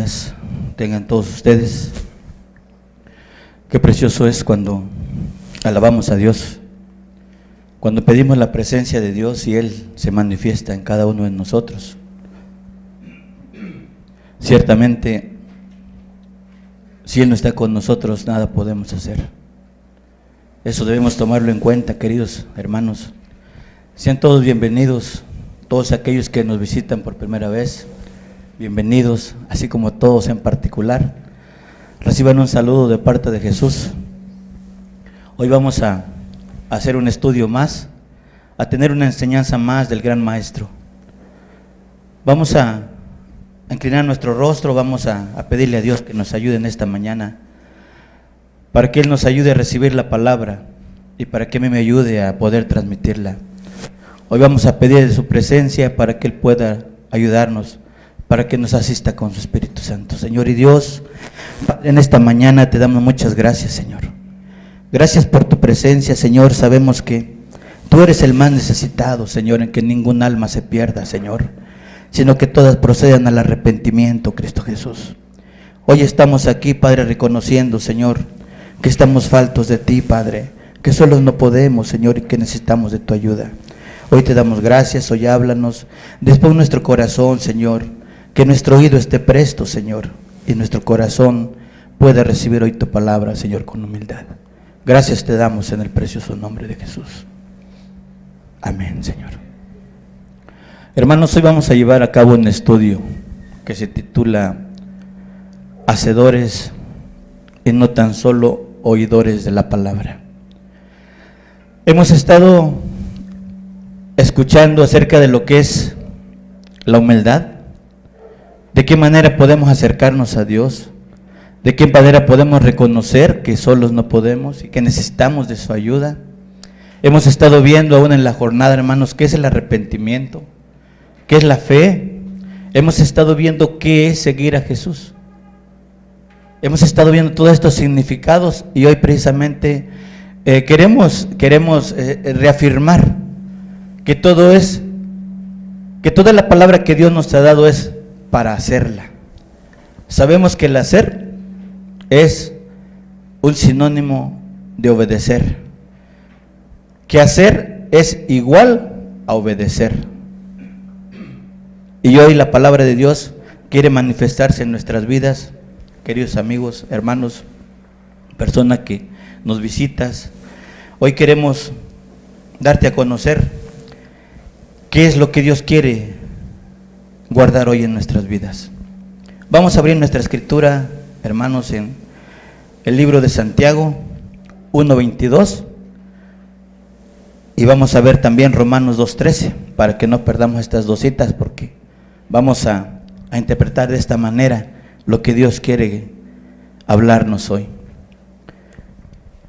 días tengan todos ustedes. Qué precioso es cuando alabamos a Dios, cuando pedimos la presencia de Dios y Él se manifiesta en cada uno de nosotros. Ciertamente, si Él no está con nosotros, nada podemos hacer. Eso debemos tomarlo en cuenta, queridos hermanos. Sean todos bienvenidos, todos aquellos que nos visitan por primera vez, bienvenidos, así como todos en particular. Reciban un saludo de parte de Jesús. Hoy vamos a hacer un estudio más, a tener una enseñanza más del gran Maestro. Vamos a inclinar nuestro rostro, vamos a pedirle a Dios que nos ayude en esta mañana, para que Él nos ayude a recibir la palabra y para que me ayude a poder transmitirla. Hoy vamos a pedir de su presencia para que Él pueda ayudarnos, para que nos asista con su Espíritu Santo. Señor y Dios, Padre, en esta mañana te damos muchas gracias, Señor. Gracias por tu presencia, Señor. Sabemos que tú eres el más necesitado, Señor, en que ningún alma se pierda, Señor, sino que todas procedan al arrepentimiento, Cristo Jesús. Hoy estamos aquí, Padre, reconociendo, Señor, que estamos faltos de ti, Padre, que solos no podemos, Señor, y que necesitamos de tu ayuda. Hoy te damos gracias, hoy háblanos, dispón nuestro corazón, Señor, que nuestro oído esté presto, Señor, y nuestro corazón pueda recibir hoy tu palabra, Señor, con humildad. Gracias te damos en el precioso nombre de Jesús. Amén, Señor. Hermanos, hoy vamos a llevar a cabo un estudio que se titula Hacedores y no tan solo oidores de la palabra. Hemos estado escuchando acerca de lo que es la humildad, de qué manera podemos acercarnos a Dios, de qué manera podemos reconocer que solos no podemos y que necesitamos de su ayuda. Hemos estado viendo aún en la jornada, hermanos, qué es el arrepentimiento, qué es la fe. Hemos estado viendo qué es seguir a Jesús. Hemos estado viendo todos estos significados y hoy precisamente queremos reafirmar que toda la palabra que Dios nos ha dado es para hacerla. Sabemos que el hacer es un sinónimo de obedecer, que hacer es igual a obedecer. Y hoy la palabra de Dios quiere manifestarse en nuestras vidas, queridos amigos, hermanos, persona que nos visitas. Hoy queremos darte a conocer qué es lo que Dios quiere guardar hoy en nuestras vidas. Vamos a abrir nuestra escritura, hermanos, en el libro de Santiago 1:22 y vamos a ver también Romanos 2:13 para que no perdamos estas dos citas, porque vamos a interpretar de esta manera lo que Dios quiere hablarnos hoy.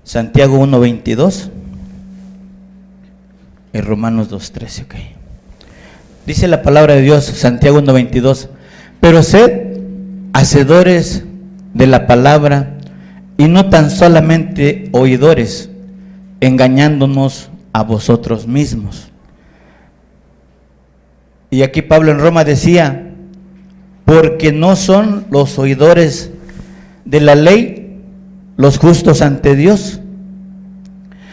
Santiago 1:22 y Romanos 2:13, ok. Dice la palabra de Dios, Santiago 1:22, pero sed hacedores de la palabra y no tan solamente oidores, engañándonos a vosotros mismos. Y aquí Pablo en Roma decía, porque no son los oidores de la ley los justos ante Dios,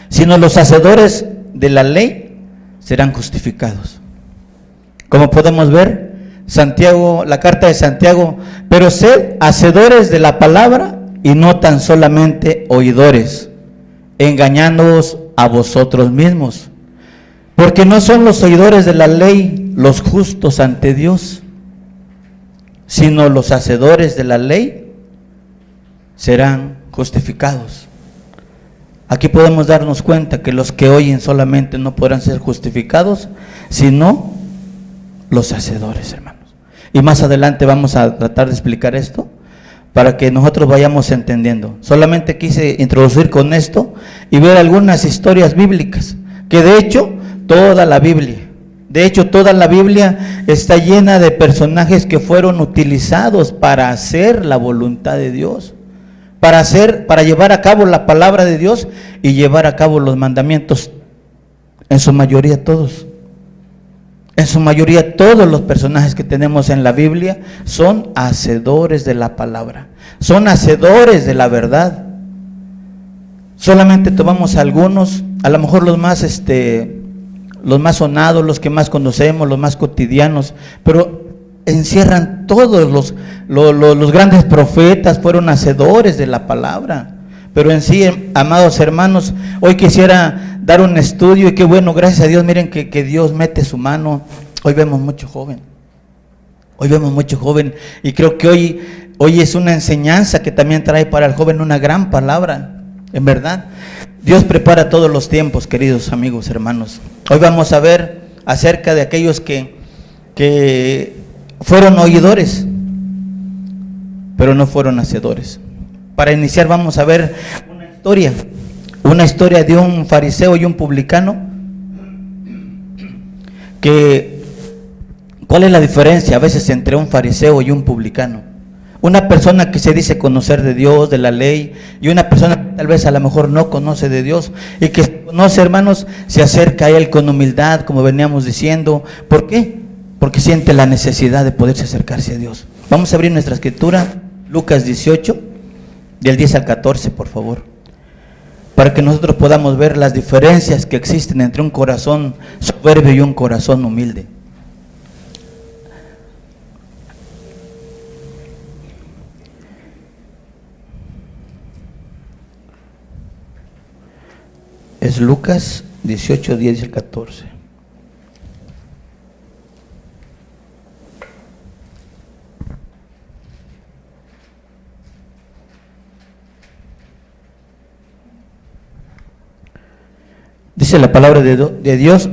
sino los hacedores de la ley serán justificados. Como podemos ver, Santiago, la carta de Santiago, pero sed hacedores de la palabra y no tan solamente oidores, engañándoos a vosotros mismos, porque no son los oidores de la ley los justos ante Dios, sino los hacedores de la ley serán justificados. Aquí podemos darnos cuenta que los que oyen solamente no podrán ser justificados, sino los hacedores, hermanos. Y más adelante vamos a tratar de explicar esto para que nosotros vayamos entendiendo. Solamente quise introducir con esto y ver algunas historias bíblicas, que de hecho toda la Biblia está llena de personajes que fueron utilizados para hacer la voluntad de Dios, para llevar a cabo la palabra de Dios y llevar a cabo los mandamientos, en su mayoría todos. En su mayoría todos los personajes que tenemos en la Biblia son hacedores de la palabra, son hacedores de la verdad. Solamente tomamos algunos, a lo mejor los más sonados, los que más conocemos, los más cotidianos, pero encierran todos los grandes profetas, fueron hacedores de la palabra. Pero en sí, amados hermanos, hoy quisiera dar un estudio, y qué bueno, gracias a Dios, miren que Dios mete su mano. Hoy vemos mucho joven, y creo que hoy es una enseñanza que también trae para el joven una gran palabra, en verdad. Dios prepara todos los tiempos, queridos amigos, hermanos. Hoy vamos a ver acerca de aquellos que fueron oidores, pero no fueron hacedores. Para iniciar vamos a ver una historia de un fariseo y un publicano. ¿Cuál es la diferencia a veces entre un fariseo y un publicano? Una persona que se dice conocer de Dios, de la ley, y una persona que tal vez a lo mejor no conoce de Dios, y que conoce, hermanos, se acerca a Él con humildad, como veníamos diciendo. ¿Por qué? Porque siente la necesidad de poderse acercarse a Dios. Vamos a abrir nuestra escritura, Lucas 18, del 10 al 14, por favor, para que nosotros podamos ver las diferencias que existen entre un corazón soberbio y un corazón humilde. Es Lucas 18, 10 al 14. Dice la palabra de Dios: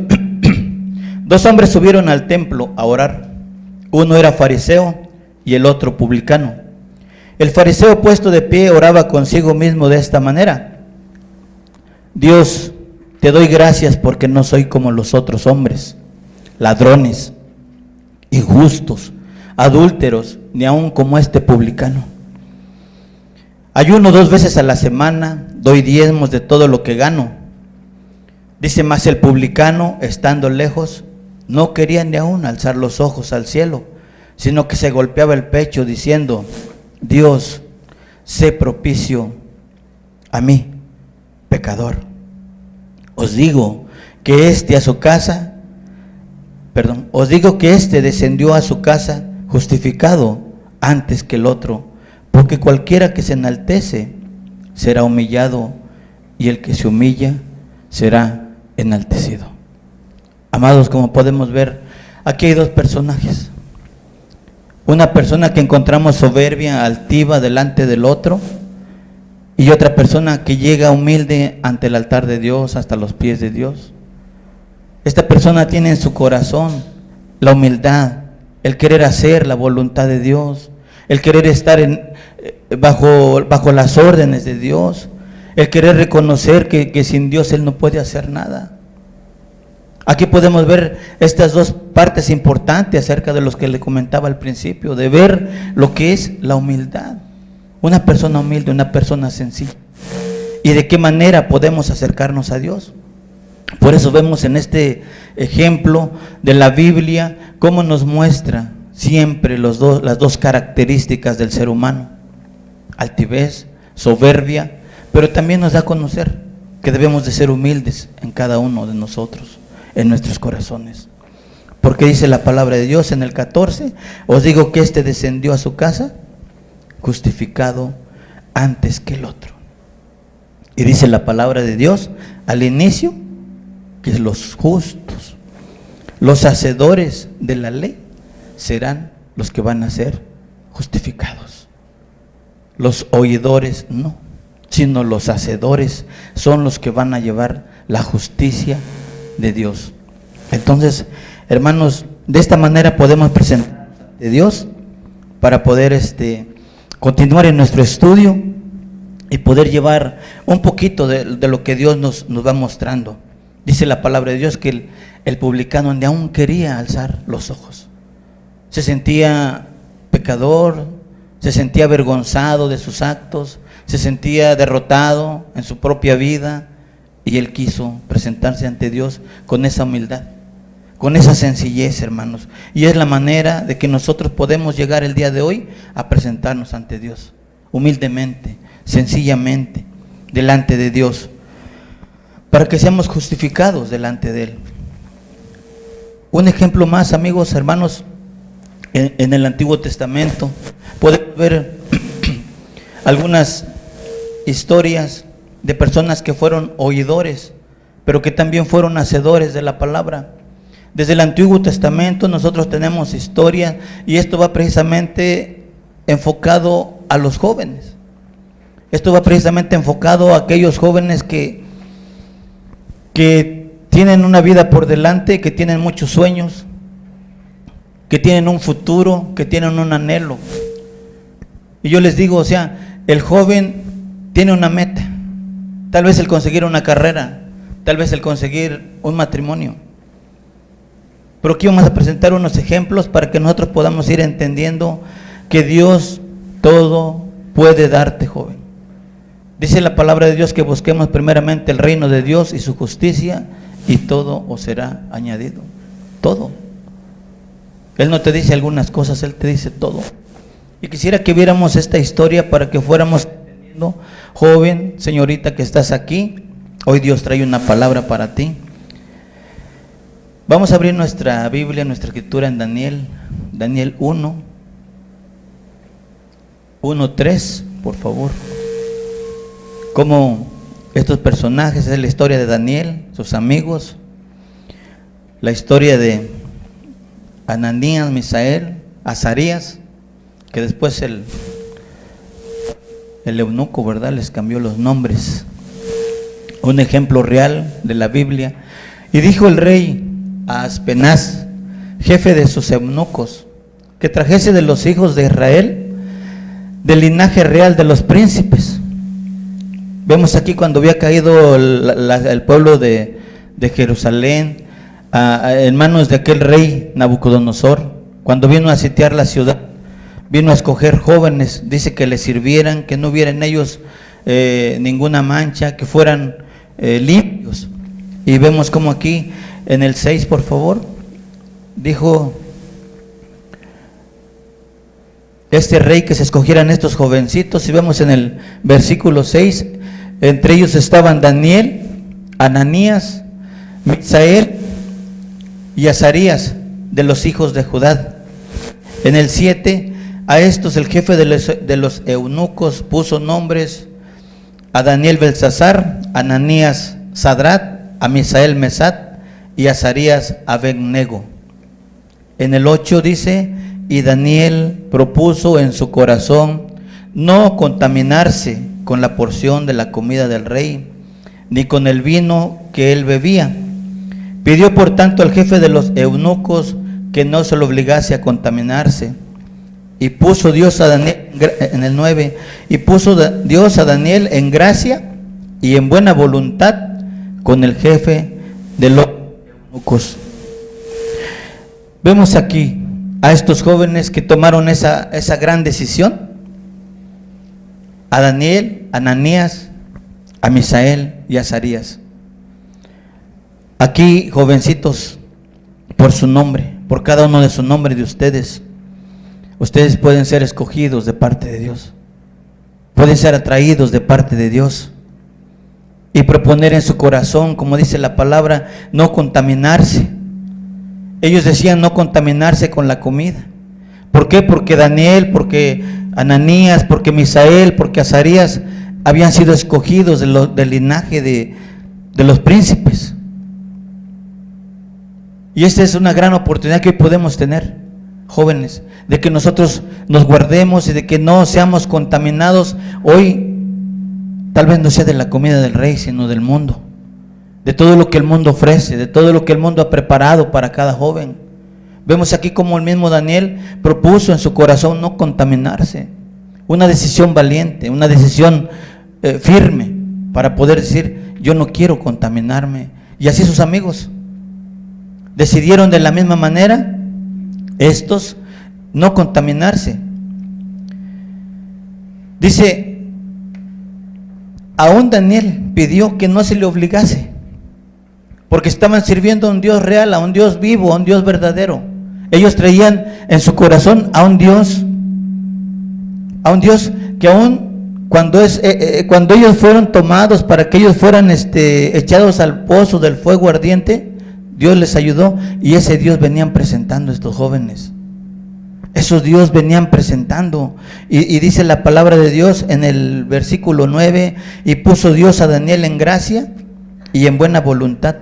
dos hombres subieron al templo a orar. Uno era fariseo y el otro publicano. El fariseo, puesto de pie, oraba consigo mismo de esta manera: Dios, te doy gracias porque no soy como los otros hombres, ladrones, injustos, adúlteros, ni aun como este publicano. Ayuno 2 veces a la semana, doy diezmos de todo lo que gano. Dice: más el publicano, estando lejos, no quería ni aún alzar los ojos al cielo, sino que se golpeaba el pecho diciendo: Dios, sé propicio a mí, pecador. Os digo que este descendió a su casa justificado antes que el otro, porque cualquiera que se enaltece será humillado, y el que se humilla será enaltecido. Amados, como podemos ver, aquí hay dos personajes. Una persona que encontramos soberbia, altiva delante del otro, y otra persona que llega humilde ante el altar de Dios, hasta los pies de Dios. Esta persona tiene en su corazón la humildad, el querer hacer la voluntad de Dios, el querer estar bajo las órdenes de Dios, el querer reconocer que sin Dios él no puede hacer nada. Aquí podemos ver estas dos partes importantes acerca de los que le comentaba al principio, de ver lo que es la humildad. Una persona humilde, una persona sencilla. ¿Y de qué manera podemos acercarnos a Dios? Por eso vemos en este ejemplo de la Biblia cómo nos muestra siempre las dos características del ser humano: altivez, soberbia, pero también nos da a conocer que debemos de ser humildes en cada uno de nosotros, en nuestros corazones. Porque dice la palabra de Dios en el 14: os digo que este descendió a su casa justificado antes que el otro. Y dice la palabra de Dios al inicio que los justos, los hacedores de la ley, serán los que van a ser justificados. Los oidores no, sino los hacedores son los que van a llevar la justicia de Dios. Entonces, hermanos, de esta manera podemos presentar ante Dios para poder continuar en nuestro estudio y poder llevar un poquito de lo que Dios nos va mostrando. Dice la palabra de Dios que el publicano ni aún quería alzar los ojos. Se sentía pecador, se sentía avergonzado de sus actos, se sentía derrotado en su propia vida, y él quiso presentarse ante Dios con esa humildad, con esa sencillez, hermanos. Y es la manera de que nosotros podemos llegar el día de hoy a presentarnos ante Dios, humildemente, sencillamente, delante de Dios, para que seamos justificados delante de Él. Un ejemplo más, amigos, hermanos, en el Antiguo Testamento podemos ver algunas historias de personas que fueron oidores, pero que también fueron hacedores de la palabra. Desde el Antiguo Testamento nosotros tenemos historia, y esto va precisamente enfocado a los jóvenes. Esto va precisamente enfocado a aquellos jóvenes que tienen una vida por delante, que tienen muchos sueños, que tienen un futuro, que tienen un anhelo. Y yo les digo, o sea, el joven tiene una meta, tal vez el conseguir una carrera, tal vez el conseguir un matrimonio. Pero aquí vamos a presentar unos ejemplos para que nosotros podamos ir entendiendo que Dios todo puede darte, joven. Dice la palabra de Dios que busquemos primeramente el reino de Dios y su justicia, y todo os será añadido. Todo. Él no te dice algunas cosas, Él te dice todo. Y quisiera que viéramos esta historia para que fuéramos entendiendo. Joven, señorita que estás aquí, hoy Dios trae una palabra para ti. Vamos a abrir nuestra Biblia, nuestra escritura en Daniel 1:3, por favor. Como estos personajes, es la historia de Daniel, sus amigos, la historia de Ananías, Misael, Azarías, que después el eunuco, ¿verdad?, les cambió los nombres. Un ejemplo real de la Biblia. Y dijo el rey a Aspenaz, jefe de sus eunucos, que trajese de los hijos de Israel, del linaje real de los príncipes. Vemos aquí cuando había caído el pueblo de Jerusalén en manos de aquel rey Nabucodonosor, cuando vino a sitiar la ciudad, vino a escoger jóvenes, dice que le sirvieran, que no hubiera en ellos ninguna mancha, que fueran limpios. Y vemos como aquí en el 6, por favor, dijo este rey que se escogieran estos jovencitos. Y vemos en el versículo 6, entre ellos estaban Daniel, Ananías, Misael y Azarías, de los hijos de Judá. En el 7, a estos el jefe de los eunucos puso nombres: a Daniel Belsasar, a Ananías Sadrat, a Misael Mesat y a Azarías Abednego. En el 8 dice: y Daniel propuso en su corazón no contaminarse con la porción de la comida del rey, ni con el vino que él bebía. Pidió por tanto al jefe de los eunucos que no se lo obligase a contaminarse. Y puso Dios a Daniel, en el 9, y puso Dios a Daniel en gracia y en buena voluntad con el jefe de los eunucos. Vemos aquí a estos jóvenes que tomaron esa gran decisión: a Daniel, a Ananías, a Misael y a Azarías. Aquí, jovencitos, por su nombre, por cada uno de su nombre de ustedes pueden ser escogidos de parte de Dios, pueden ser atraídos de parte de Dios, y proponer en su corazón, como dice la palabra, no contaminarse. Ellos decían no contaminarse con la comida. ¿Por qué? Porque Daniel, porque Ananías, porque Misael, porque Azarías habían sido escogidos del linaje de los príncipes. Y esta es una gran oportunidad que hoy podemos tener, jóvenes, de que nosotros nos guardemos y de que no seamos contaminados. Hoy tal vez no sea de la comida del rey, sino del mundo, de todo lo que el mundo ofrece, de todo lo que el mundo ha preparado para cada joven. Vemos aquí como el mismo Daniel propuso en su corazón no contaminarse. Una decisión valiente, una decisión firme para poder decir: yo no quiero contaminarme. Y así sus amigos decidieron de la misma manera, estos, no contaminarse. Dice, aún Daniel pidió que no se le obligase, porque estaban sirviendo a un Dios real, a un Dios vivo, a un Dios verdadero. Ellos traían en su corazón a un Dios que aún cuando ellos fueron tomados para que ellos fueran echados al pozo del fuego ardiente, Dios les ayudó, y ese Dios venían presentando estos jóvenes. Esos Dios venían presentando, y dice la palabra de Dios en el versículo 9, y puso Dios a Daniel en gracia y en buena voluntad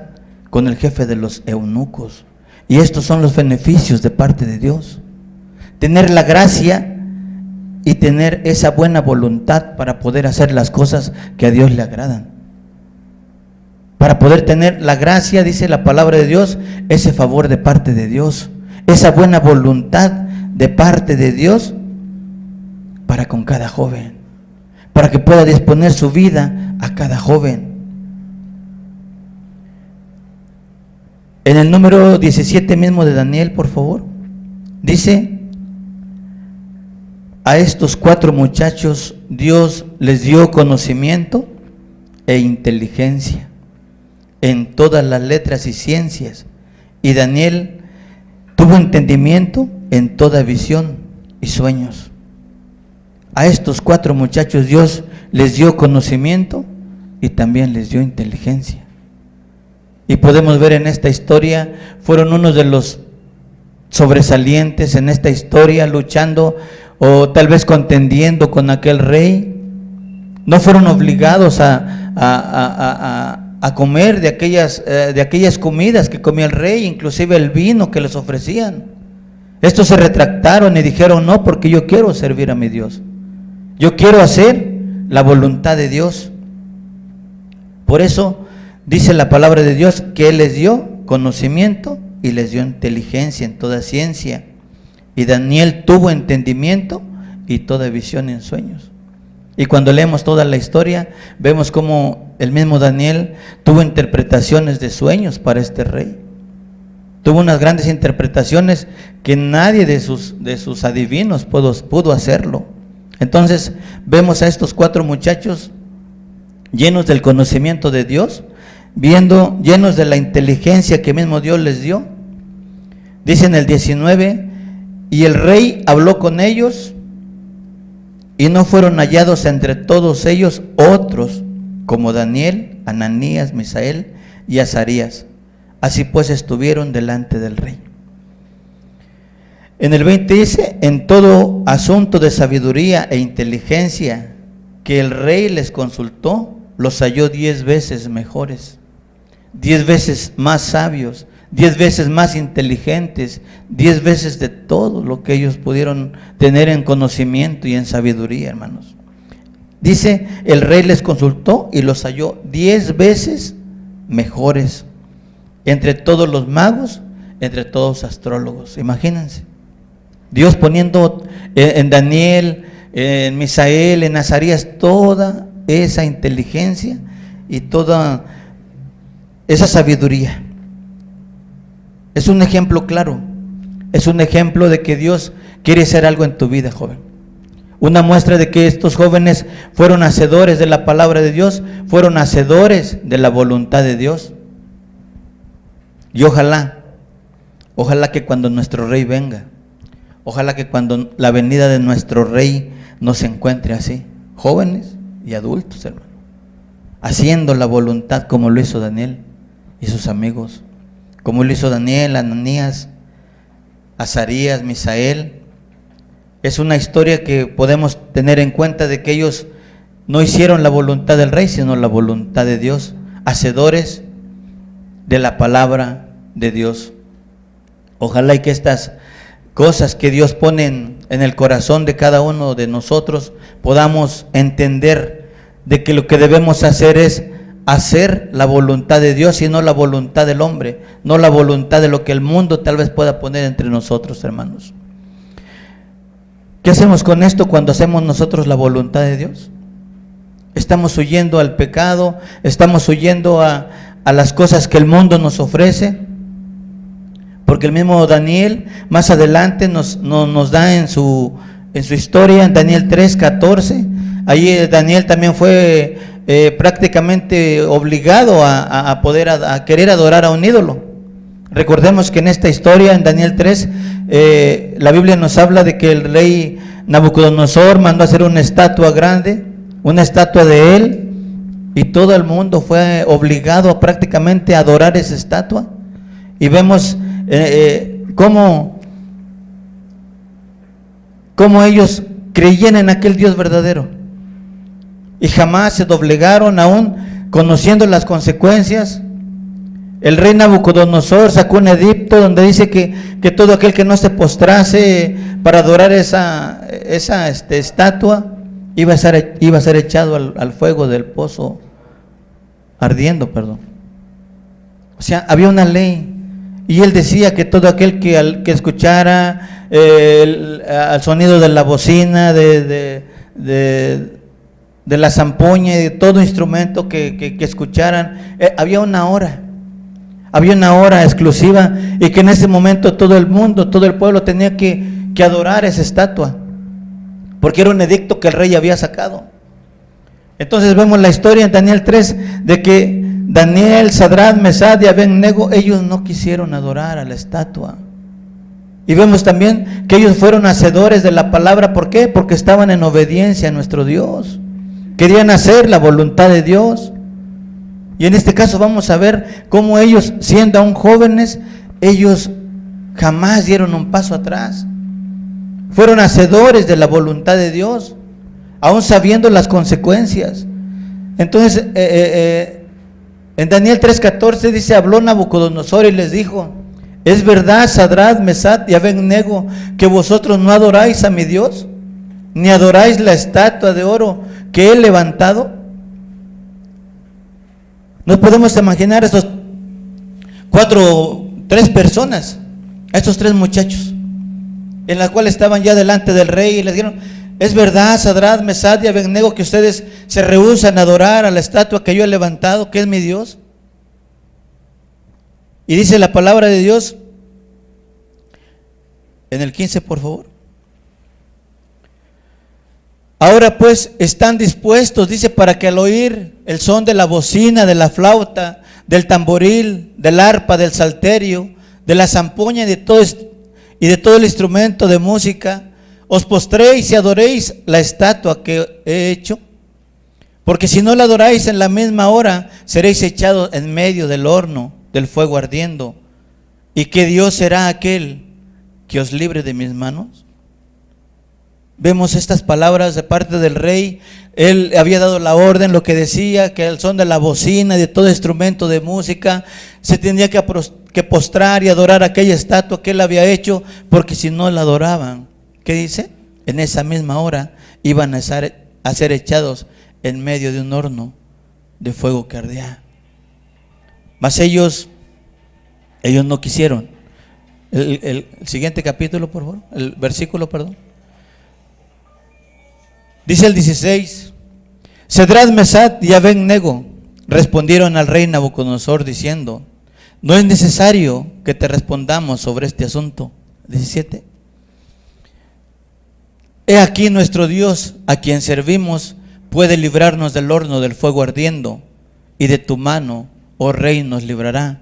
con el jefe de los eunucos. Y estos son los beneficios de parte de Dios: tener la gracia y tener esa buena voluntad para poder hacer las cosas que a Dios le agradan. Para poder tener la gracia, dice la palabra de Dios, ese favor de parte de Dios, esa buena voluntad de parte de Dios para con cada joven, para que pueda disponer su vida a cada joven. En el número 17 mismo de Daniel, por favor, dice: a estos 4 muchachos Dios les dio conocimiento e inteligencia en todas las letras y ciencias, y Daniel tuvo entendimiento en toda visión y sueños. A estos 4 muchachos Dios les dio conocimiento y también les dio inteligencia. Y podemos ver en esta historia, fueron unos de los sobresalientes en esta historia, luchando o tal vez contendiendo con aquel rey. No fueron obligados a comer de aquellas comidas que comía el rey, inclusive el vino que les ofrecían. Estos se retractaron y dijeron: no, porque yo quiero servir a mi Dios, yo quiero hacer la voluntad de Dios. Por eso dice la palabra de Dios que Él les dio conocimiento y les dio inteligencia en toda ciencia, y Daniel tuvo entendimiento y toda visión en sueños. Y cuando leemos toda la historia, vemos cómo el mismo Daniel tuvo interpretaciones de sueños para este rey. Tuvo unas grandes interpretaciones que nadie de sus adivinos pudo hacerlo. Entonces vemos a estos 4 muchachos llenos del conocimiento de Dios, llenos de la inteligencia que mismo Dios les dio. Dice en el 19: y el rey habló con ellos, y no fueron hallados entre todos ellos otros como Daniel, Ananías, Misael y Azarías. Así pues estuvieron delante del rey. En el 20 dice: en todo asunto de sabiduría e inteligencia que el rey les consultó, los halló 10 veces mejores, 10 veces más sabios, 10 veces más inteligentes, 10 veces de todo lo que ellos pudieron tener en conocimiento y en sabiduría, hermanos. Dice: el rey les consultó y los halló 10 veces mejores entre todos los magos, entre todos los astrólogos. Imagínense, Dios poniendo en Daniel, en Misael, en Azarías, toda esa inteligencia y toda esa sabiduría. Es un ejemplo claro, es un ejemplo de que Dios quiere hacer algo en tu vida, joven. Una muestra de que estos jóvenes fueron hacedores de la palabra de Dios, fueron hacedores de la voluntad de Dios. Y ojalá que cuando nuestro Rey venga, ojalá que cuando la venida de nuestro Rey nos encuentre así, jóvenes y adultos, hermano, haciendo la voluntad como lo hizo Daniel y sus amigos, como lo hizo Daniel, Ananías, Azarías, Misael. Es una historia que podemos tener en cuenta de que ellos no hicieron la voluntad del rey, sino la voluntad de Dios, hacedores de la palabra de Dios. Ojalá y que estas cosas que Dios pone en el corazón de cada uno de nosotros podamos entender de que lo que debemos hacer es hacer la voluntad de Dios y no la voluntad del hombre, no la voluntad de lo que el mundo tal vez pueda poner entre nosotros, hermanos. ¿Qué hacemos con esto cuando hacemos nosotros la voluntad de Dios? Estamos huyendo al pecado, estamos huyendo a las cosas que el mundo nos ofrece, porque el mismo Daniel más adelante nos da en su historia, en Daniel 3:14, ahí Daniel también fue prácticamente obligado a poder a querer adorar a un ídolo. Recordemos que en esta historia, en Daniel 3, la Biblia nos habla de que el rey Nabucodonosor mandó hacer una estatua grande, una estatua de él, y todo el mundo fue obligado prácticamente a adorar esa estatua. Y vemos cómo ellos creían en aquel Dios verdadero y jamás se doblegaron, aún conociendo las consecuencias. El rey Nabucodonosor sacó un edicto donde dice que todo aquel que no se postrase para adorar esa estatua iba a ser echado al fuego del pozo ardiendo, perdón. O sea, había una ley, y él decía que todo aquel que escuchara al sonido de la bocina, de la zampoña y de todo instrumento que escucharan, había una hora exclusiva, y que en ese momento todo el mundo, todo el pueblo tenía que adorar esa estatua, porque era un edicto que el rey había sacado. Entonces vemos la historia en Daniel 3 de que Daniel, Sadrach, Mesach y Abed-nego, ellos no quisieron adorar a la estatua. Y vemos también que ellos fueron hacedores de la palabra. ¿Por qué? Porque estaban en obediencia a nuestro Dios, querían hacer la voluntad de Dios. Y en este caso vamos a ver cómo ellos, siendo aún jóvenes, ellos jamás dieron un paso atrás. Fueron hacedores de la voluntad de Dios, aún sabiendo las consecuencias. Entonces, en Daniel 3:14 dice: habló Nabucodonosor y les dijo: ¿es verdad, Sadrach, Mesach y Abed-nego, que vosotros no adoráis a mi Dios, ni adoráis la estatua de oro que he levantado? Nos podemos imaginar estos tres personas, estos tres muchachos, en las cuales estaban ya delante del rey, y les dijeron: ¿es verdad, Sadrach, Mesach y Abed-nego, que ustedes se rehúsan a adorar a la estatua que yo he levantado, que es mi Dios? Y dice la palabra de Dios en el 15, por favor. Ahora pues están dispuestos, dice, para que al oír el son de la bocina, de la flauta, del tamboril, del arpa, del salterio, de la zampoña y de todo el instrumento de música, os postréis y adoréis la estatua que he hecho. Porque si no la adoráis en la misma hora, seréis echados en medio del horno del fuego ardiendo. ¿Y qué Dios será aquel que os libre de mis manos? Vemos estas palabras de parte del rey. Él había dado la orden, lo que decía, que al son de la bocina y de todo instrumento de música se tenía que postrar y adorar aquella estatua que él había hecho, porque si no la adoraban, ¿qué dice? En esa misma hora iban a ser echados en medio de un horno de fuego que ardía. Mas ellos no quisieron. El siguiente capítulo, por favor, el versículo, perdón. Dice el 16: Sadrach, Mesach y Abed-nego respondieron al rey Nabucodonosor diciendo: no es necesario que te respondamos sobre este asunto. 17: he aquí nuestro Dios, a quien servimos, puede librarnos del horno del fuego ardiendo, y de tu mano, oh rey, nos librará.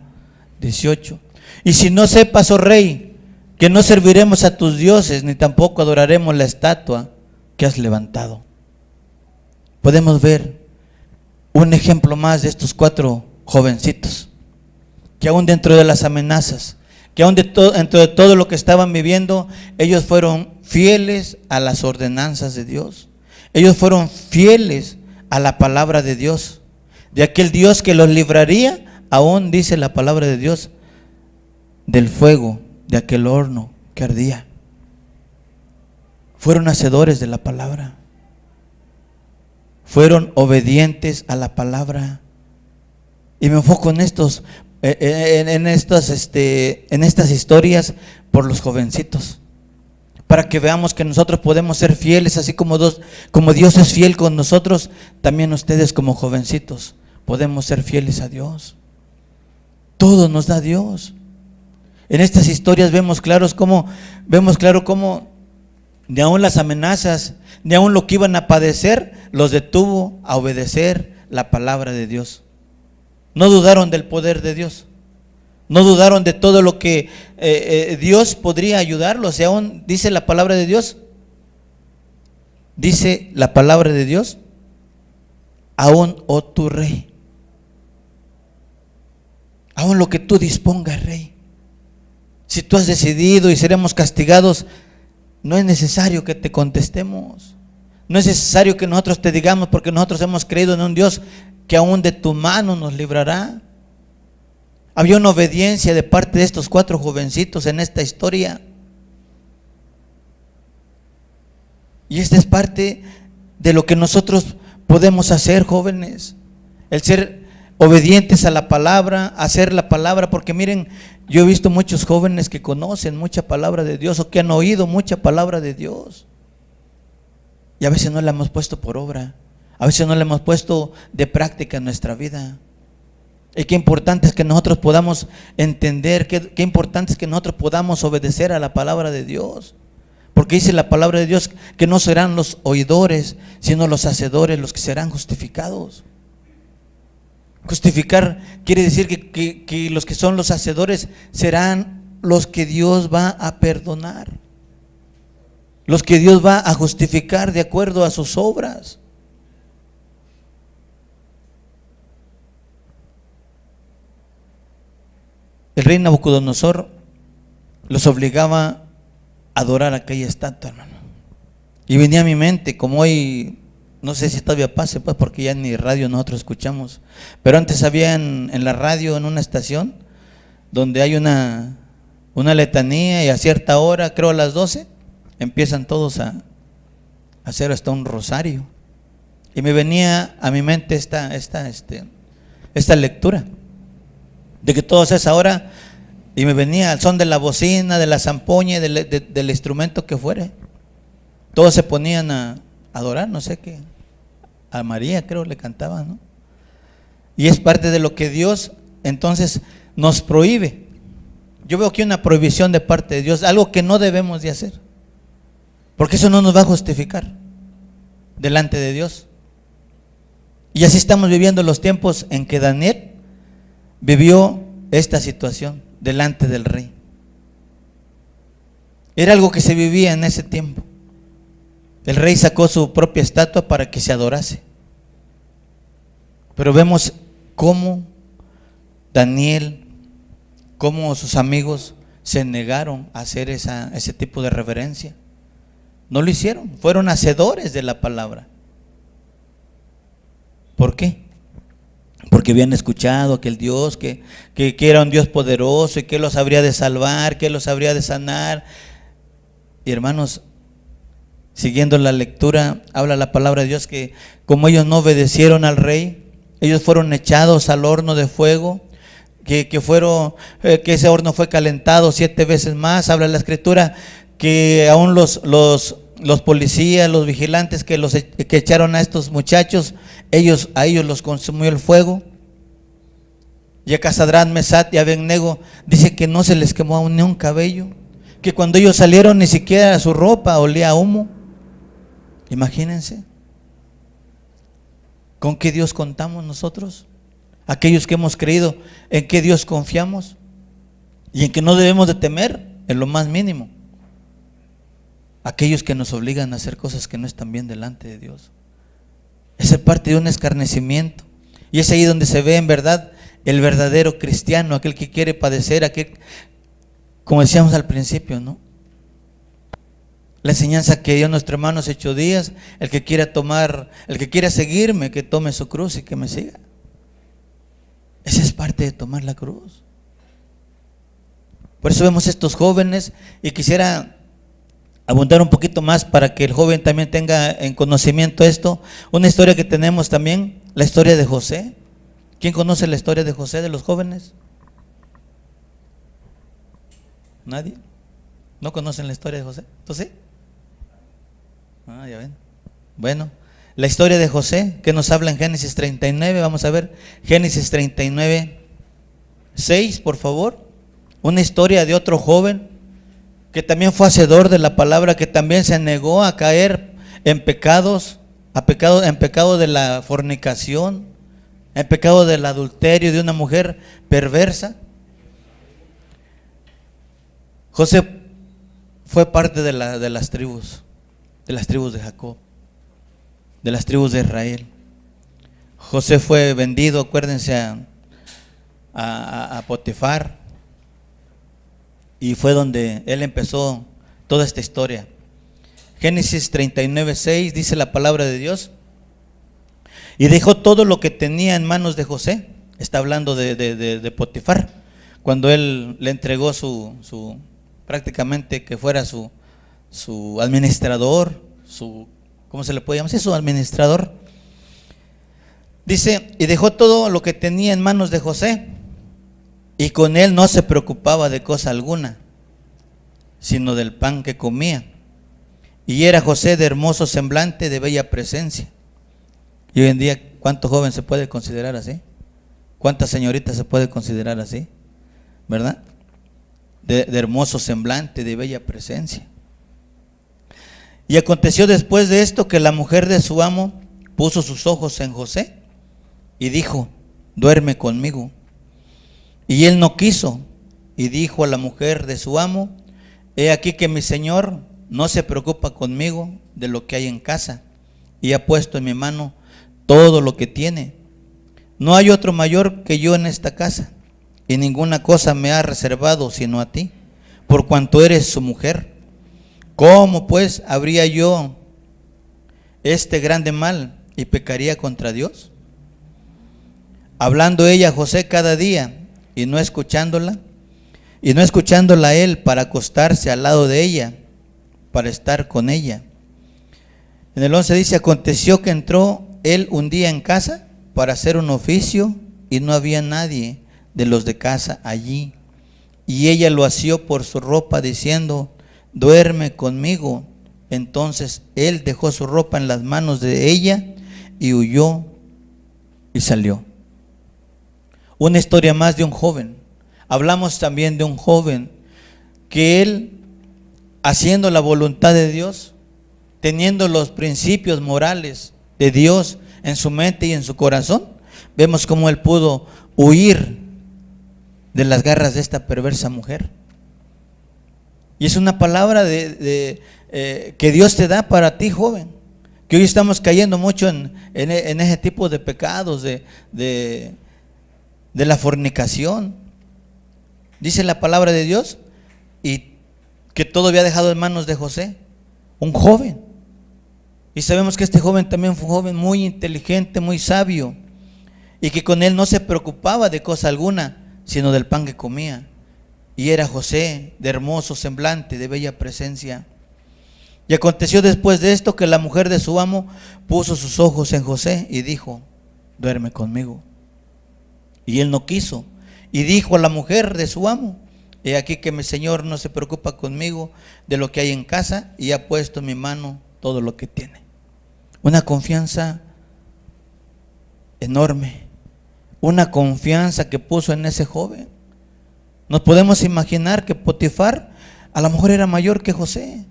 18: y si no sepas, oh rey, que no serviremos a tus dioses, ni tampoco adoraremos la estatua que has levantado. Podemos ver un ejemplo más de estos cuatro jovencitos, que aún dentro de las amenazas, que aún dentro de todo lo que estaban viviendo, ellos fueron fieles a las ordenanzas de Dios. Ellos fueron fieles a la palabra de Dios, de aquel Dios que los libraría, aún dice la palabra de Dios, del fuego, de aquel horno que ardía. Fueron hacedores de la palabra, fueron obedientes a la palabra. Y me enfoco en estas historias por los jovencitos, para que veamos que nosotros podemos ser fieles, así como Dios es fiel con nosotros, también ustedes como jovencitos podemos ser fieles a Dios. Todo nos da Dios. En estas historias vemos claro cómo ni aun las amenazas, ni aun lo que iban a padecer, los detuvo a obedecer la palabra de Dios. No dudaron del poder de Dios. No dudaron de todo lo que Dios podría ayudarlos. Y aún dice la palabra de Dios. Dice la palabra de Dios. Aún, oh tu rey. Aún lo que tú dispongas, rey. Si tú has decidido y seremos castigados, no es necesario que te contestemos. No es necesario que nosotros te digamos, porque nosotros hemos creído en un Dios que aún de tu mano nos librará. Había una obediencia de parte de estos 4 jovencitos en esta historia. Y esta es parte de lo que nosotros podemos hacer, jóvenes. El ser obedientes a la palabra, hacer la palabra, porque miren, yo he visto muchos jóvenes que conocen mucha palabra de Dios o que han oído mucha palabra de Dios. Y a veces no la hemos puesto por obra, a veces no la hemos puesto de práctica en nuestra vida. Y qué importante es que nosotros podamos entender, qué importante es que nosotros podamos obedecer a la palabra de Dios. Porque dice la palabra de Dios que no serán los oidores, sino los hacedores los que serán justificados. Justificar quiere decir que los que son los hacedores serán los que Dios va a perdonar, los que Dios va a justificar de acuerdo a sus obras. El rey Nabucodonosor los obligaba a adorar aquella estatua, hermano. Y venía a mi mente, como hoy, no sé si todavía pase, pues porque ya ni radio nosotros escuchamos, pero antes había en la radio, en una estación, donde hay una letanía, y a cierta hora, creo a las 12, empiezan todos a hacer hasta un rosario. Y me venía a mi mente esta lectura, de que todos a esa hora, y me venía al son de la bocina, de la zampoña, del instrumento que fuere, todos se ponían a adorar, no sé qué, a María creo le cantaban, ¿no? Y es parte de lo que Dios entonces nos prohíbe. Yo veo aquí una prohibición de parte de Dios, algo que no debemos de hacer, porque eso no nos va a justificar delante de Dios. Y así estamos viviendo los tiempos en que Daniel vivió esta situación delante del rey. Era algo que se vivía en ese tiempo. El rey sacó su propia estatua para que se adorase. Pero vemos cómo Daniel, cómo sus amigos se negaron a hacer ese tipo de reverencia. No lo hicieron, fueron hacedores de la palabra. ¿Por qué? Porque habían escuchado aquel Dios que era un Dios poderoso y que los habría de salvar, que los habría de sanar. Y hermanos, siguiendo la lectura, habla la palabra de Dios que como ellos no obedecieron al rey, ellos fueron echados al horno de fuego, que ese horno fue calentado 7 veces más. Habla la escritura que aún los policías, los vigilantes que echaron a estos muchachos, a ellos los consumió el fuego. Y a Sadrach, Mesach y Abednego dice que no se les quemó aún ni un cabello, que cuando ellos salieron ni siquiera su ropa olía a humo. Imagínense, ¿con qué Dios contamos nosotros? Aquellos que hemos creído, ¿en qué Dios confiamos? Y en que no debemos de temer en lo más mínimo. Aquellos que nos obligan a hacer cosas que no están bien delante de Dios. Esa es parte de un escarnecimiento. Y es ahí donde se ve en verdad el verdadero cristiano, aquel que quiere padecer, aquel, como decíamos al principio, ¿no? La enseñanza que dio nuestro hermano hace 8 días, el que quiera seguirme, que tome su cruz y que me siga. Esa es parte de tomar la cruz. Por eso vemos estos jóvenes, y quisiera abundar un poquito más para que el joven también tenga en conocimiento esto. Una historia que tenemos también, la historia de José. ¿Quién conoce la historia de José, de los jóvenes? ¿Nadie? ¿No conocen la historia de José? ¿Tú sí? Ah, ya ven. Bueno, la historia de José, que nos habla en Génesis 39, vamos a ver, Génesis 39, 6, por favor. Una historia de otro joven que también fue hacedor de la palabra, que también se negó a caer en pecados, en pecado de la fornicación, el pecado del adulterio de una mujer perversa. José fue parte de las tribus de Jacob, de las tribus de Israel. José fue vendido, acuérdense, a Potifar, y fue donde él empezó toda esta historia. Génesis 39:6 dice la palabra de Dios: y dejó todo lo que tenía en manos de José. Está hablando de Potifar, cuando él le entregó su prácticamente que fuera su administrador, ¿cómo se le puede llamar? Sí, su administrador. Dice, y dejó todo lo que tenía en manos de José, y con él no se preocupaba de cosa alguna, sino del pan que comía. Y era José de hermoso semblante, de bella presencia. Y hoy en día, ¿cuánto joven se puede considerar así? ¿Cuántas señoritas se puede considerar así? ¿Verdad? De hermoso semblante, de bella presencia. Y aconteció después de esto que la mujer de su amo puso sus ojos en José y dijo, duerme conmigo. Y él no quiso, y dijo a la mujer de su amo, he aquí que mi señor no se preocupa conmigo de lo que hay en casa, y ha puesto en mi mano todo lo que tiene. No hay otro mayor que yo en esta casa, y ninguna cosa me ha reservado sino a ti, por cuanto eres su mujer. ¿Cómo pues habría yo este grande mal y pecaría contra Dios? Hablando ella a José cada día y no escuchándola él para acostarse al lado de ella, para estar con ella. En el 11 dice, aconteció que entró él un día en casa para hacer un oficio y no había nadie de los de casa allí. Y ella lo asió por su ropa diciendo, duerme conmigo. Entonces él dejó su ropa en las manos de ella y huyó y salió. Una historia más de un joven. Hablamos también de un joven que él, haciendo la voluntad de Dios, teniendo los principios morales de Dios en su mente y en su corazón, vemos cómo él pudo huir de las garras de esta perversa mujer. Y es una palabra que Dios te da para ti, joven, que hoy estamos cayendo mucho en ese tipo de pecados, de la fornicación. Dice la palabra de Dios, y que todo había dejado en manos de José, un joven. Y sabemos que este joven también fue un joven muy inteligente, muy sabio, y que con él no se preocupaba de cosa alguna, sino del pan que comía. Y era José de hermoso semblante, de bella presencia. Y aconteció después de esto que la mujer de su amo puso sus ojos en José y dijo, duerme conmigo. Y él no quiso. Y dijo a la mujer de su amo, he aquí que mi señor no se preocupa conmigo de lo que hay en casa y ha puesto en mi mano todo lo que tiene. Una confianza enorme, una confianza que puso en ese joven. Nos podemos imaginar que Potifar a lo mejor era mayor que José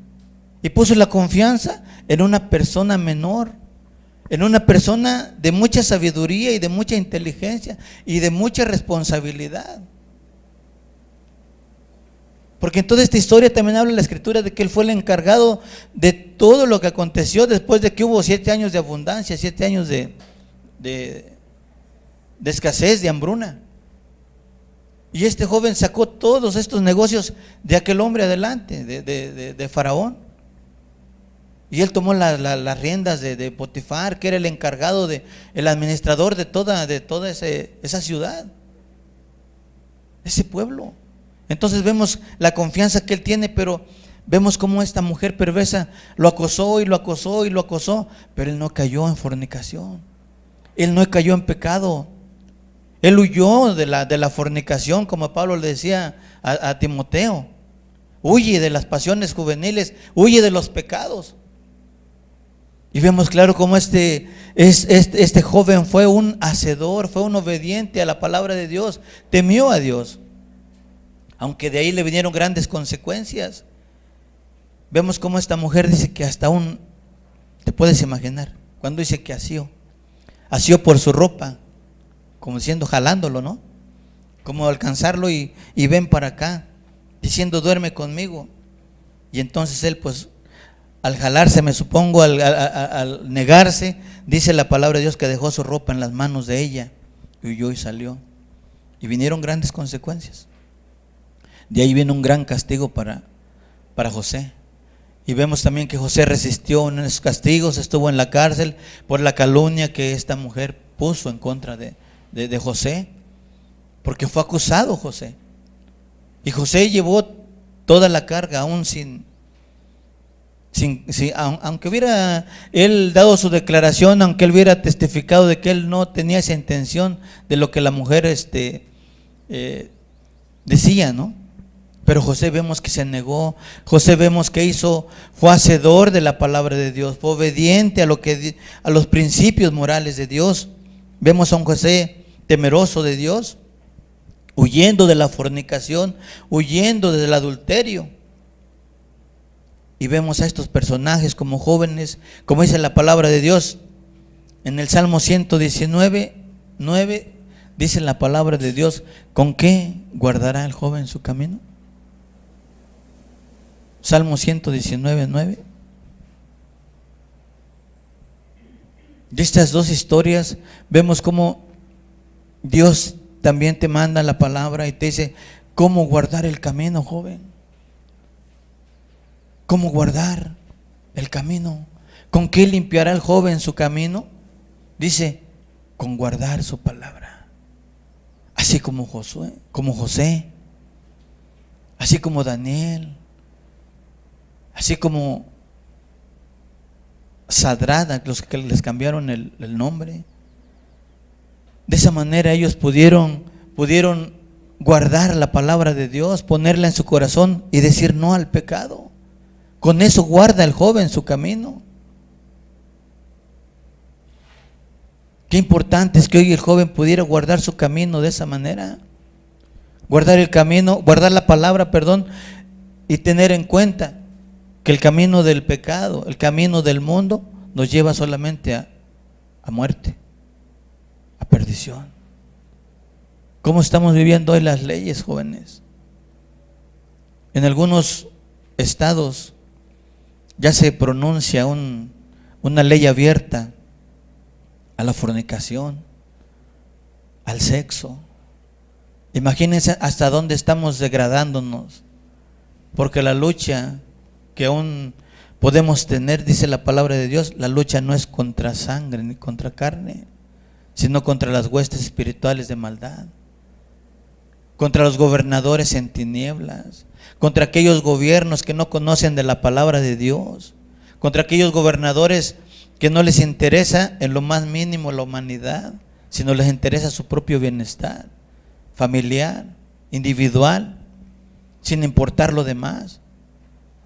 y puso la confianza en una persona menor, en una persona de mucha sabiduría y de mucha inteligencia y de mucha responsabilidad. Porque en toda esta historia también habla la escritura de que él fue el encargado de todo lo que aconteció después de que hubo 7 años de abundancia, 7 años de escasez, de hambruna. Y este joven sacó todos estos negocios de aquel hombre adelante, de Faraón. Y él tomó las riendas de Potifar, que era el encargado, el administrador de toda esa ciudad, ese pueblo. Entonces vemos la confianza que él tiene, pero vemos cómo esta mujer perversa lo acosó y lo acosó y lo acosó, pero él no cayó en fornicación, él no cayó en pecado. Él huyó de la fornicación, como Pablo le decía a Timoteo. Huye de las pasiones juveniles, huye de los pecados. Y vemos claro cómo este joven fue un hacedor, fue un obediente a la palabra de Dios, temió a Dios, aunque de ahí le vinieron grandes consecuencias. Vemos cómo esta mujer dice que hasta te puedes imaginar, cuando dice que asió por su ropa, como diciendo, jalándolo, ¿no? Como alcanzarlo y ven para acá, diciendo, duerme conmigo. Y entonces él, pues, al jalarse, me supongo, al negarse, dice la palabra de Dios que dejó su ropa en las manos de ella y huyó y salió. Y vinieron grandes consecuencias. De ahí viene un gran castigo para José. Y vemos también que José resistió en esos castigos, estuvo en la cárcel por la calumnia que esta mujer puso en contra de José, porque fue acusado José. Y José llevó toda la carga, aún aunque hubiera él dado su declaración, aunque él hubiera testificado de que él no tenía esa intención de lo que la mujer decía, ¿no? Pero José vemos que se negó. José vemos que fue hacedor de la palabra de Dios, fue obediente a los principios morales de Dios. Vemos a un José temeroso de Dios, huyendo de la fornicación, huyendo del adulterio. Y vemos a estos personajes como jóvenes, como dice la palabra de Dios en el Salmo 119:9, dice la palabra de Dios: ¿con qué guardará el joven su camino? Salmo 119:9. De estas dos historias vemos cómo Dios también te manda la palabra y te dice cómo guardar el camino, joven. ¿Cómo guardar el camino? ¿Con qué limpiará el joven su camino? Dice, con guardar su palabra. Así como José, así como Daniel, así como Sadrada, los que les cambiaron el nombre. De esa manera ellos pudieron guardar la palabra de Dios, ponerla en su corazón y decir no al pecado. Con eso guarda el joven su camino. Qué importante es que hoy el joven pudiera guardar su camino de esa manera. Guardar el camino, guardar la palabra, y tener en cuenta que el camino del pecado, el camino del mundo, nos lleva solamente a muerte, a perdición. ¿Cómo estamos viviendo hoy las leyes, jóvenes? En algunos estados ya se pronuncia una ley abierta a la fornicación, al sexo. Imagínense hasta dónde estamos degradándonos, porque la lucha que aún podemos tener, dice la palabra de Dios, la lucha no es contra sangre ni contra carne, sino contra las huestes espirituales de maldad, contra los gobernadores en tinieblas, contra aquellos gobiernos que no conocen de la palabra de Dios, contra aquellos gobernadores que no les interesa en lo más mínimo la humanidad, sino les interesa su propio bienestar familiar, individual, sin importar lo demás.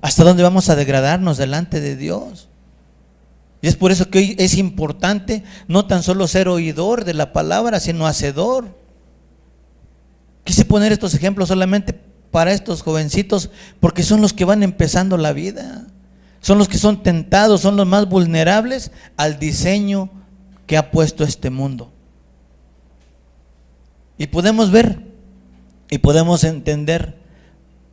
¿Hasta dónde vamos a degradarnos delante de Dios? Y es por eso que hoy es importante no tan solo ser oidor de la palabra, sino hacedor. Quise poner estos ejemplos solamente para estos jovencitos, porque son los que van empezando la vida, son los que son tentados, son los más vulnerables al diseño que ha puesto este mundo. Y podemos ver y podemos entender,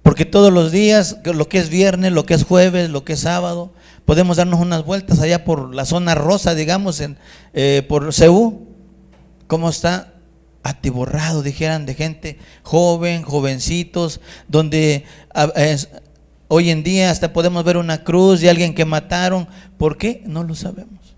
porque todos los días, lo que es viernes, lo que es jueves, lo que es sábado, podemos darnos unas vueltas allá por la zona rosa, digamos, por Ceú, cómo está atiborrado, dijeran, de gente joven, jovencitos, donde hoy en día hasta podemos ver una cruz de alguien que mataron. ¿Por qué? No lo sabemos.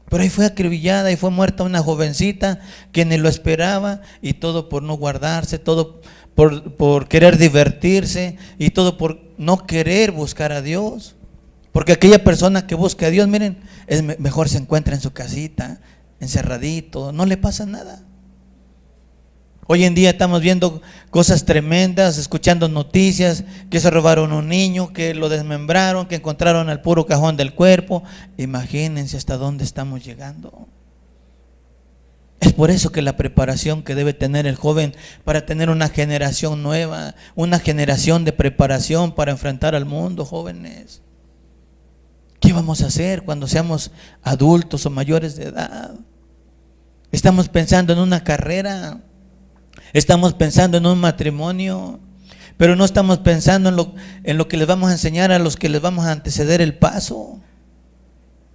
Pero ahí fue acribillada y fue muerta una jovencita que ni lo esperaba, y todo por no guardarse, todo por querer divertirse, y todo por no querer buscar a Dios. Porque aquella persona que busca a Dios, miren, mejor se encuentra en su casita, encerradito, no le pasa nada. Hoy en día estamos viendo cosas tremendas, escuchando noticias, que se robaron un niño, que lo desmembraron, que encontraron el puro cajón del cuerpo. Imagínense hasta dónde estamos llegando. Es por eso que la preparación que debe tener el joven para tener una generación nueva, una generación de preparación para enfrentar al mundo, jóvenes. ¿Qué vamos a hacer cuando seamos adultos o mayores de edad? Estamos pensando en una carrera, estamos pensando en un matrimonio, pero no estamos pensando en lo que les vamos a enseñar a los que les vamos a anteceder el paso.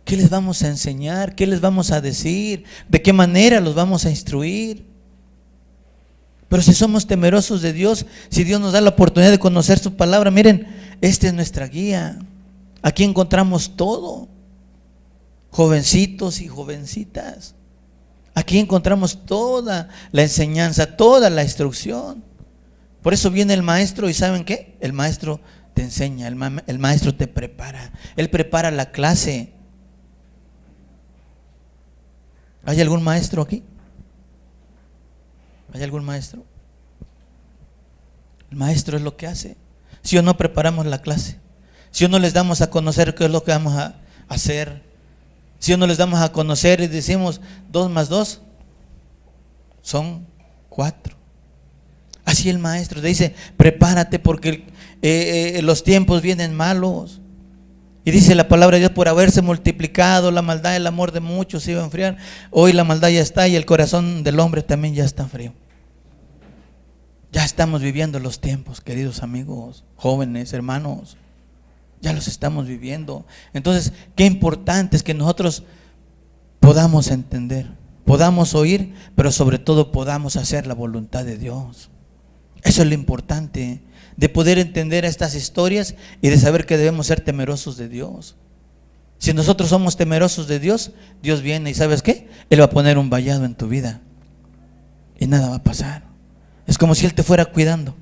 ¿Qué les vamos a enseñar? ¿Qué les vamos a decir? ¿De qué manera los vamos a instruir? Pero si somos temerosos de Dios, si Dios nos da la oportunidad de conocer su palabra, miren, esta es nuestra guía. Aquí encontramos todo. Jovencitos y jovencitas. Aquí encontramos toda la enseñanza, toda la instrucción. Por eso viene el maestro y ¿saben qué? El maestro te enseña, el maestro te prepara. Él prepara la clase. ¿Hay algún maestro aquí? ¿Hay algún maestro? El maestro es lo que hace. Si o no preparamos la clase, si o no les damos a conocer qué es lo que vamos a hacer, si o no les damos a conocer y decimos 2 más 2 son 4. Así el maestro te dice, prepárate porque los tiempos vienen malos. Y dice la palabra de Dios, por haberse multiplicado la maldad, el amor de muchos se iba a enfriar. Hoy la maldad ya está y el corazón del hombre también ya está frío. Ya estamos viviendo los tiempos, queridos amigos, jóvenes, hermanos. Ya los estamos viviendo. Entonces, qué importante es que nosotros podamos entender, podamos oír, pero sobre todo podamos hacer la voluntad de Dios. Eso es lo importante, de poder entender estas historias y de saber que debemos ser temerosos de Dios. Si nosotros somos temerosos de Dios, Dios viene y ¿sabes qué? Él va a poner un vallado en tu vida y nada va a pasar. Es como si Él te fuera cuidando.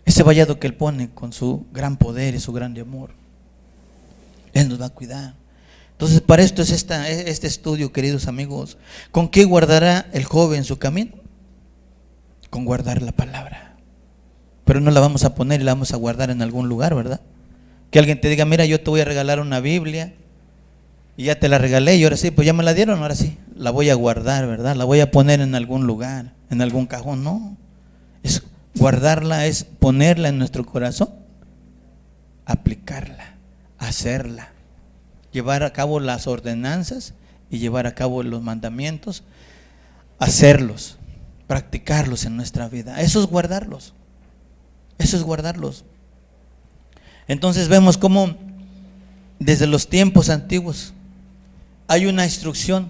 Ese vallado que Él pone con su gran poder y su gran amor, Él nos va a cuidar. Entonces para esto es este estudio, queridos amigos. ¿Con qué guardará el joven su camino? Con guardar la palabra. Pero no la vamos a poner y la vamos a guardar en algún lugar, ¿verdad? Que alguien te diga, mira, yo te voy a regalar una Biblia y ya te la regalé y ahora sí, pues ya me la dieron, ahora sí, la voy a guardar, ¿verdad? La voy a poner en algún lugar, en algún cajón. No, es guardarla, es ponerla en nuestro corazón, aplicarla, hacerla, llevar a cabo las ordenanzas y llevar a cabo los mandamientos, hacerlos, practicarlos en nuestra vida. Eso es guardarlos. Eso es guardarlos. Entonces vemos cómo desde los tiempos antiguos hay una instrucción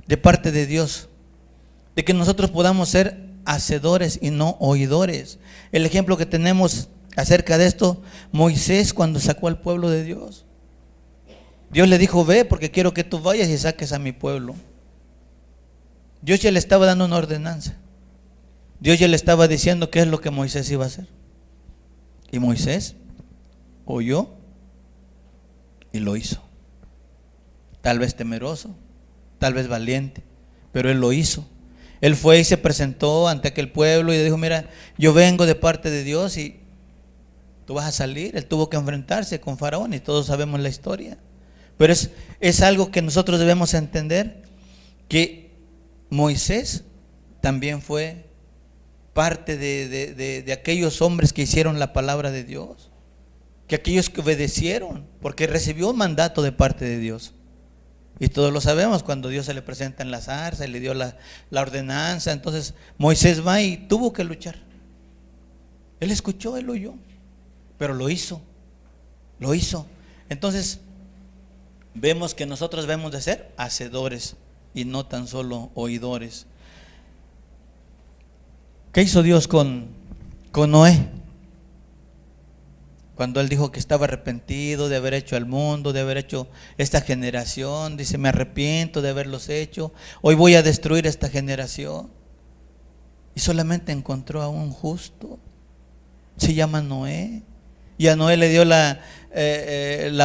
de parte de Dios de que nosotros podamos ser hacedores y no oidores. El ejemplo que tenemos acerca de esto, Moisés cuando sacó al pueblo de Dios. Dios le dijo, ve porque quiero que tú vayas y saques a mi pueblo. Dios ya le estaba dando una ordenanza. Dios ya le estaba diciendo qué es lo que Moisés iba a hacer. Y Moisés oyó y lo hizo. Tal vez temeroso, tal vez valiente, pero él lo hizo. Él fue y se presentó ante aquel pueblo y le dijo, mira, yo vengo de parte de Dios y tú vas a salir. Él tuvo que enfrentarse con Faraón y todos sabemos la historia. Pero es algo que nosotros debemos entender, que Moisés también fue parte de aquellos hombres que hicieron la palabra de Dios, que aquellos que obedecieron, porque recibió un mandato de parte de Dios. Y todos lo sabemos, cuando Dios se le presenta en la zarza y le dio la ordenanza, entonces Moisés va y tuvo que luchar. Él escuchó, él oyó, pero lo hizo. Entonces vemos que nosotros debemos de ser hacedores y no tan solo oidores. ¿Qué hizo Dios con Noé? Cuando él dijo que estaba arrepentido de haber hecho al mundo, de haber hecho esta generación, dice, me arrepiento de haberlos hecho, hoy voy a destruir esta generación. Y solamente encontró a un justo, se llama Noé, y a Noé le dio la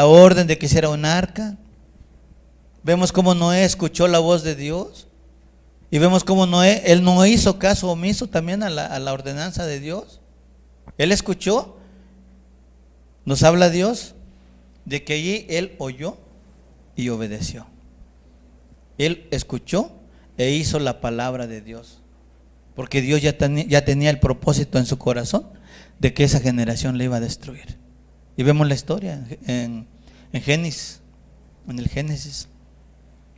orden de que hiciera un arca. Vemos cómo Noé escuchó la voz de Dios. Y vemos cómo Noé, él no hizo caso omiso también a la ordenanza de Dios. Él escuchó. Nos habla Dios de que allí él oyó y obedeció. Él escuchó e hizo la palabra de Dios. Porque Dios ya tenía el propósito en su corazón de que esa generación le iba a destruir. Y vemos la historia en Génesis, en el Génesis.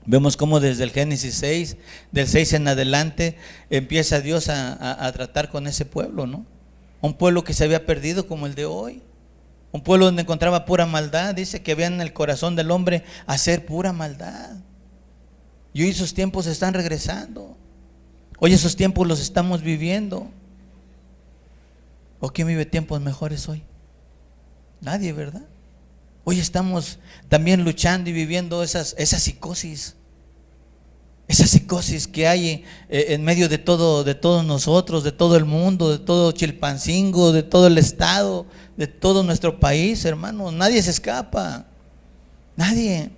Vemos cómo desde el Génesis 6, del 6 en adelante, empieza Dios a tratar con ese pueblo, ¿no? Un pueblo que se había perdido como el de hoy. Un pueblo donde encontraba pura maldad. Dice que había en el corazón del hombre hacer pura maldad. Y hoy esos tiempos están regresando. Hoy esos tiempos los estamos viviendo. ¿O quién vive tiempos mejores hoy? Nadie, ¿verdad? Hoy estamos también luchando y viviendo esa psicosis. Esa psicosis que hay en medio de todos nosotros, de todo el mundo, de todo Chilpancingo, de todo el estado, de todo nuestro país, hermano. Nadie se escapa. Nadie.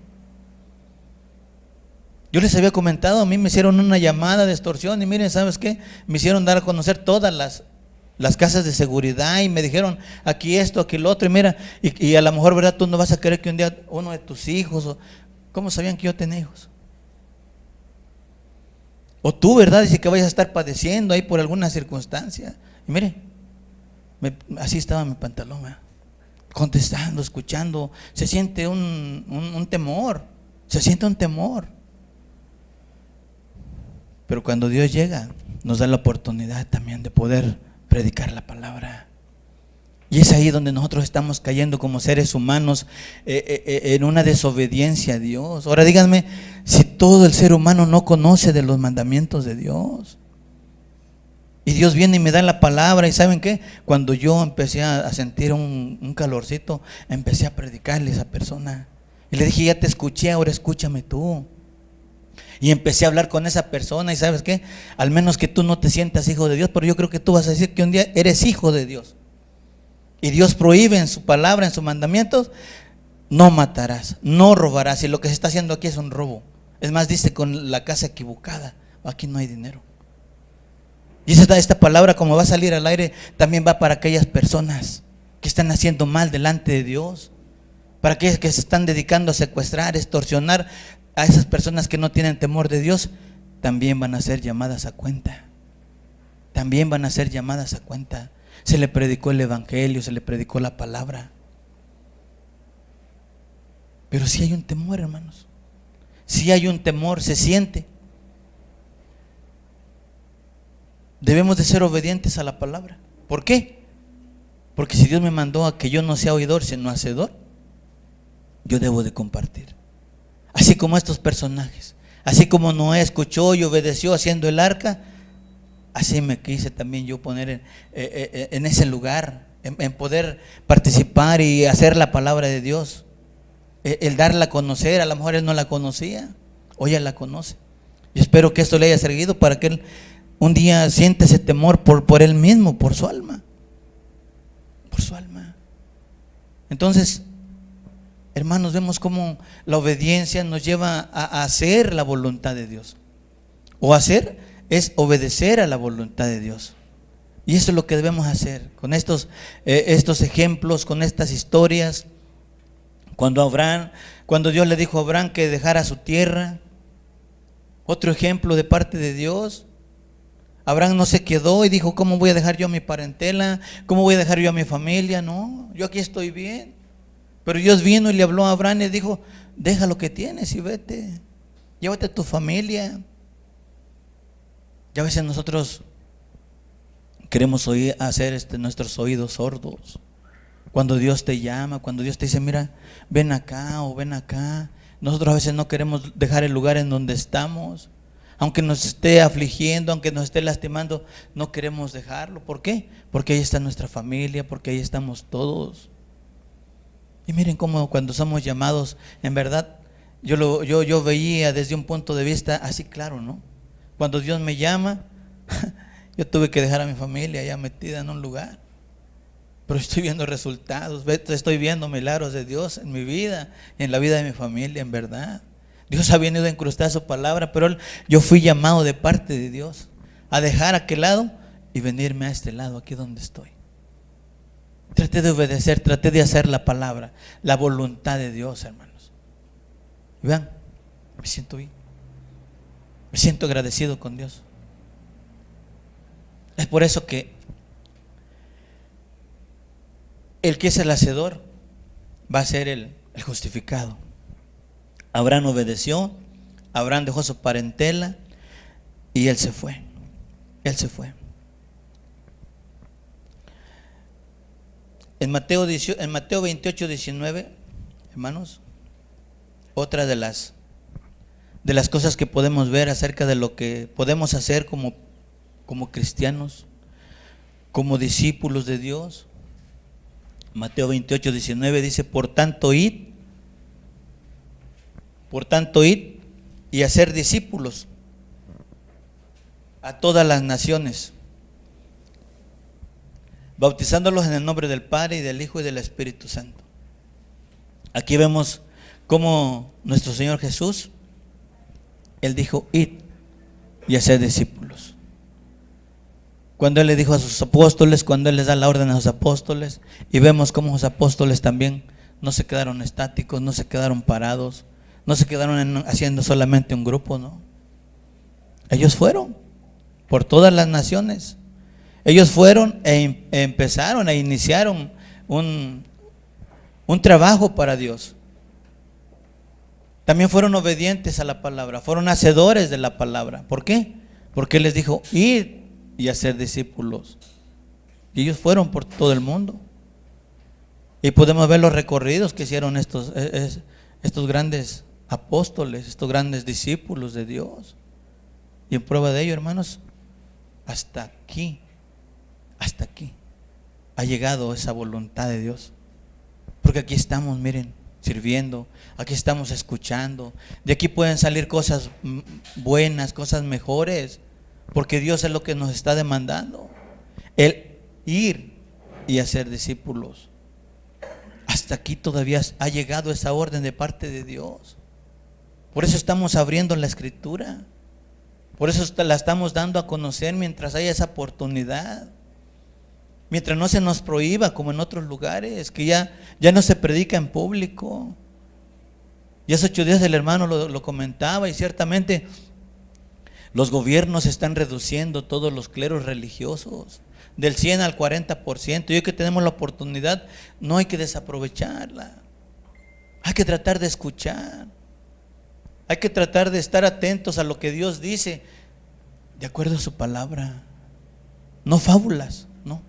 Yo les había comentado, a mí me hicieron una llamada de extorsión y miren, ¿sabes qué? Me hicieron dar a conocer todas las casas de seguridad y me dijeron aquí esto, aquí lo otro, y mira, y a lo mejor, ¿verdad? Tú no vas a querer que un día uno de tus hijos, ¿cómo sabían que yo tenía hijos? O tú, ¿verdad? Dice que vayas a estar padeciendo ahí por alguna circunstancia. Y mire, así estaba mi pantalón, ¿verdad? Contestando, escuchando. Se siente un temor, se siente un temor. Pero cuando Dios llega, nos da la oportunidad también de poder predicar la palabra. Y es ahí donde nosotros estamos cayendo como seres humanos en una desobediencia a Dios. Ahora díganme, si todo el ser humano no conoce de los mandamientos de Dios, y Dios viene y me da la palabra, y ¿saben qué? Cuando yo empecé a sentir un calorcito, empecé a predicarle a esa persona. Y le dije, ya te escuché, ahora escúchame tú. Y empecé a hablar con esa persona, y ¿sabes qué? Al menos que tú no te sientas hijo de Dios, pero yo creo que tú vas a decir que un día eres hijo de Dios. Y Dios prohíbe en su palabra, en sus mandamientos, no matarás, no robarás. Y lo que se está haciendo aquí es un robo. Es más, dice con la casa equivocada, aquí no hay dinero. Y esta palabra, como va a salir al aire, también va para aquellas personas que están haciendo mal delante de Dios, para aquellos que se están dedicando a secuestrar, extorsionar a esas personas que no tienen temor de Dios. También van a ser llamadas a cuenta. También van a ser llamadas a cuenta. Se le predicó el evangelio, se le predicó la palabra. Pero sí hay un temor, hermanos. Sí hay un temor, se siente. Debemos de ser obedientes a la palabra. ¿Por qué? Porque si Dios me mandó a que yo no sea oidor, sino hacedor, yo debo de compartir. Así como estos personajes, así como Noé escuchó y obedeció haciendo el arca, así me quise también yo poner en ese lugar, en poder participar y hacer la palabra de Dios, el darla a conocer. A lo mejor él no la conocía, hoy ya la conoce. Y espero que esto le haya servido para que él un día sienta ese temor por él mismo, por su alma. Por su alma. Entonces, hermanos, vemos cómo la obediencia nos lleva a hacer la voluntad de Dios. O hacer es obedecer a la voluntad de Dios. Y eso es lo que debemos hacer con estos ejemplos, con estas historias. Cuando Dios le dijo a Abraham que dejara su tierra, otro ejemplo de parte de Dios. Abraham no se quedó y dijo, ¿cómo voy a dejar yo a mi parentela? ¿Cómo voy a dejar yo a mi familia? No, yo aquí estoy bien. Pero Dios vino y le habló a Abraham y dijo, deja lo que tienes y vete, llévate a tu familia. Y a veces nosotros queremos hacer nuestros oídos sordos. Cuando Dios te llama, cuando Dios te dice, mira, ven acá o ven acá. Nosotros a veces no queremos dejar el lugar en donde estamos. Aunque nos esté afligiendo, aunque nos esté lastimando, no queremos dejarlo. ¿Por qué? Porque ahí está nuestra familia, porque ahí estamos todos. Y miren cómo cuando somos llamados, en verdad, yo veía desde un punto de vista así claro, ¿no? Cuando Dios me llama, yo tuve que dejar a mi familia ya metida en un lugar. Pero estoy viendo resultados, estoy viendo milagros de Dios en mi vida, en la vida de mi familia, en verdad. Dios ha venido a incrustar su palabra, pero yo fui llamado de parte de Dios a dejar aquel lado y venirme a este lado, aquí donde estoy. Traté de obedecer, traté de hacer la palabra, la voluntad de Dios, hermanos. Y vean, me siento bien, me siento agradecido con Dios. Es por eso que el que es el hacedor va a ser el justificado. Abraham obedeció Abraham dejó su parentela y él se fue. Él se fue. En Mateo 28, 19, hermanos, otra de las cosas que podemos ver acerca de lo que podemos hacer como cristianos, como discípulos de Dios. Mateo 28, 19 dice: por tanto id y hacer discípulos a todas las naciones, bautizándolos en el nombre del Padre y del Hijo y del Espíritu Santo. Aquí vemos cómo nuestro Señor Jesús, Él dijo: id y hacer discípulos. Cuando Él le dijo a sus apóstoles, cuando Él les da la orden a sus apóstoles, y vemos cómo los apóstoles también no se quedaron estáticos, no se quedaron parados, no se quedaron haciendo solamente un grupo, no. Ellos fueron por todas las naciones. Ellos fueron empezaron e iniciaron un trabajo para Dios. También fueron obedientes a la palabra, fueron hacedores de la palabra. ¿Por qué? Porque Él les dijo: id y hacer discípulos. Y ellos fueron por todo el mundo. Y podemos ver los recorridos que hicieron estos grandes apóstoles, estos grandes discípulos de Dios. Y en prueba de ello, hermanos, hasta aquí ha llegado esa voluntad de Dios. Porque aquí estamos, miren, sirviendo, aquí estamos escuchando. De aquí pueden salir cosas buenas, cosas mejores, porque Dios es lo que nos está demandando, el ir y hacer discípulos. Hasta aquí todavía ha llegado esa orden de parte de Dios. Por eso estamos abriendo la Escritura, por eso la estamos dando a conocer mientras haya esa oportunidad, mientras no se nos prohíba como en otros lugares, que ya no se predica en público. Y hace 8 días el hermano lo comentaba, y ciertamente los gobiernos están reduciendo todos los cleros religiosos del 100 al 40%. Y hoy que tenemos la oportunidad, no hay que desaprovecharla. Hay que tratar de escuchar. Hay que tratar de estar atentos a lo que Dios dice, de acuerdo a su palabra. No fábulas, no.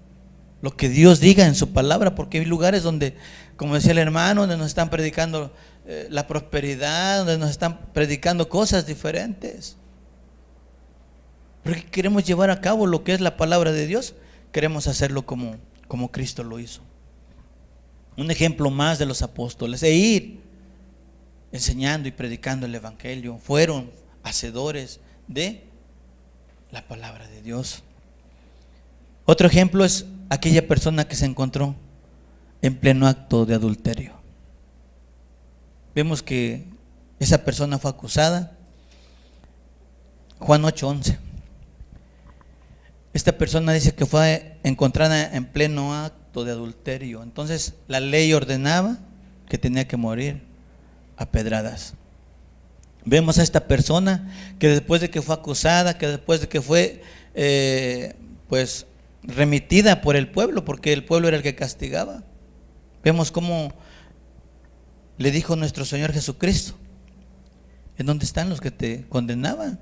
Lo que Dios diga en su palabra, porque hay lugares donde, como decía el hermano, donde nos están predicando la prosperidad, donde nos están predicando cosas diferentes. Porque queremos llevar a cabo lo que es la palabra de Dios, queremos hacerlo como Cristo lo hizo. Un ejemplo más de los apóstoles: ir enseñando y predicando el evangelio. Fueron hacedores de la palabra de Dios. Otro ejemplo es aquella persona que se encontró en pleno acto de adulterio. Vemos que esa persona fue acusada. Juan 8:11. Esta persona dice que fue encontrada en pleno acto de adulterio. Entonces la ley ordenaba que tenía que morir a pedradas. Vemos a esta persona que después de que fue acusada, que después de que fue pues remitida por el pueblo, porque el pueblo era el que castigaba, vemos cómo le dijo nuestro Señor Jesucristo: ¿en dónde están los que te condenaban?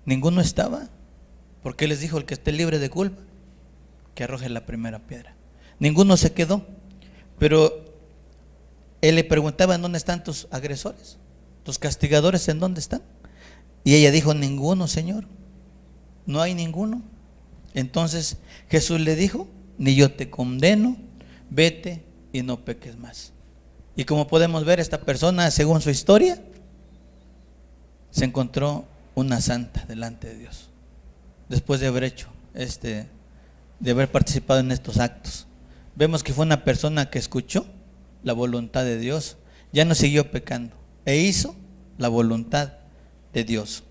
Ninguno estaba. Porque Él les dijo: el que esté libre de culpa, que arroje la primera piedra. Ninguno se quedó. Pero Él le preguntaba: ¿en dónde están tus agresores? ¿Tus castigadores en dónde están? Y ella dijo: ninguno, Señor. No hay ninguno. Entonces Jesús le dijo: ni yo te condeno, vete y no peques más. Y como podemos ver, esta persona, según su historia, se encontró una santa delante de Dios, después de haber hecho de haber participado en estos actos. Vemos que fue una persona que escuchó la voluntad de Dios, ya no siguió pecando e hizo la voluntad de Dios.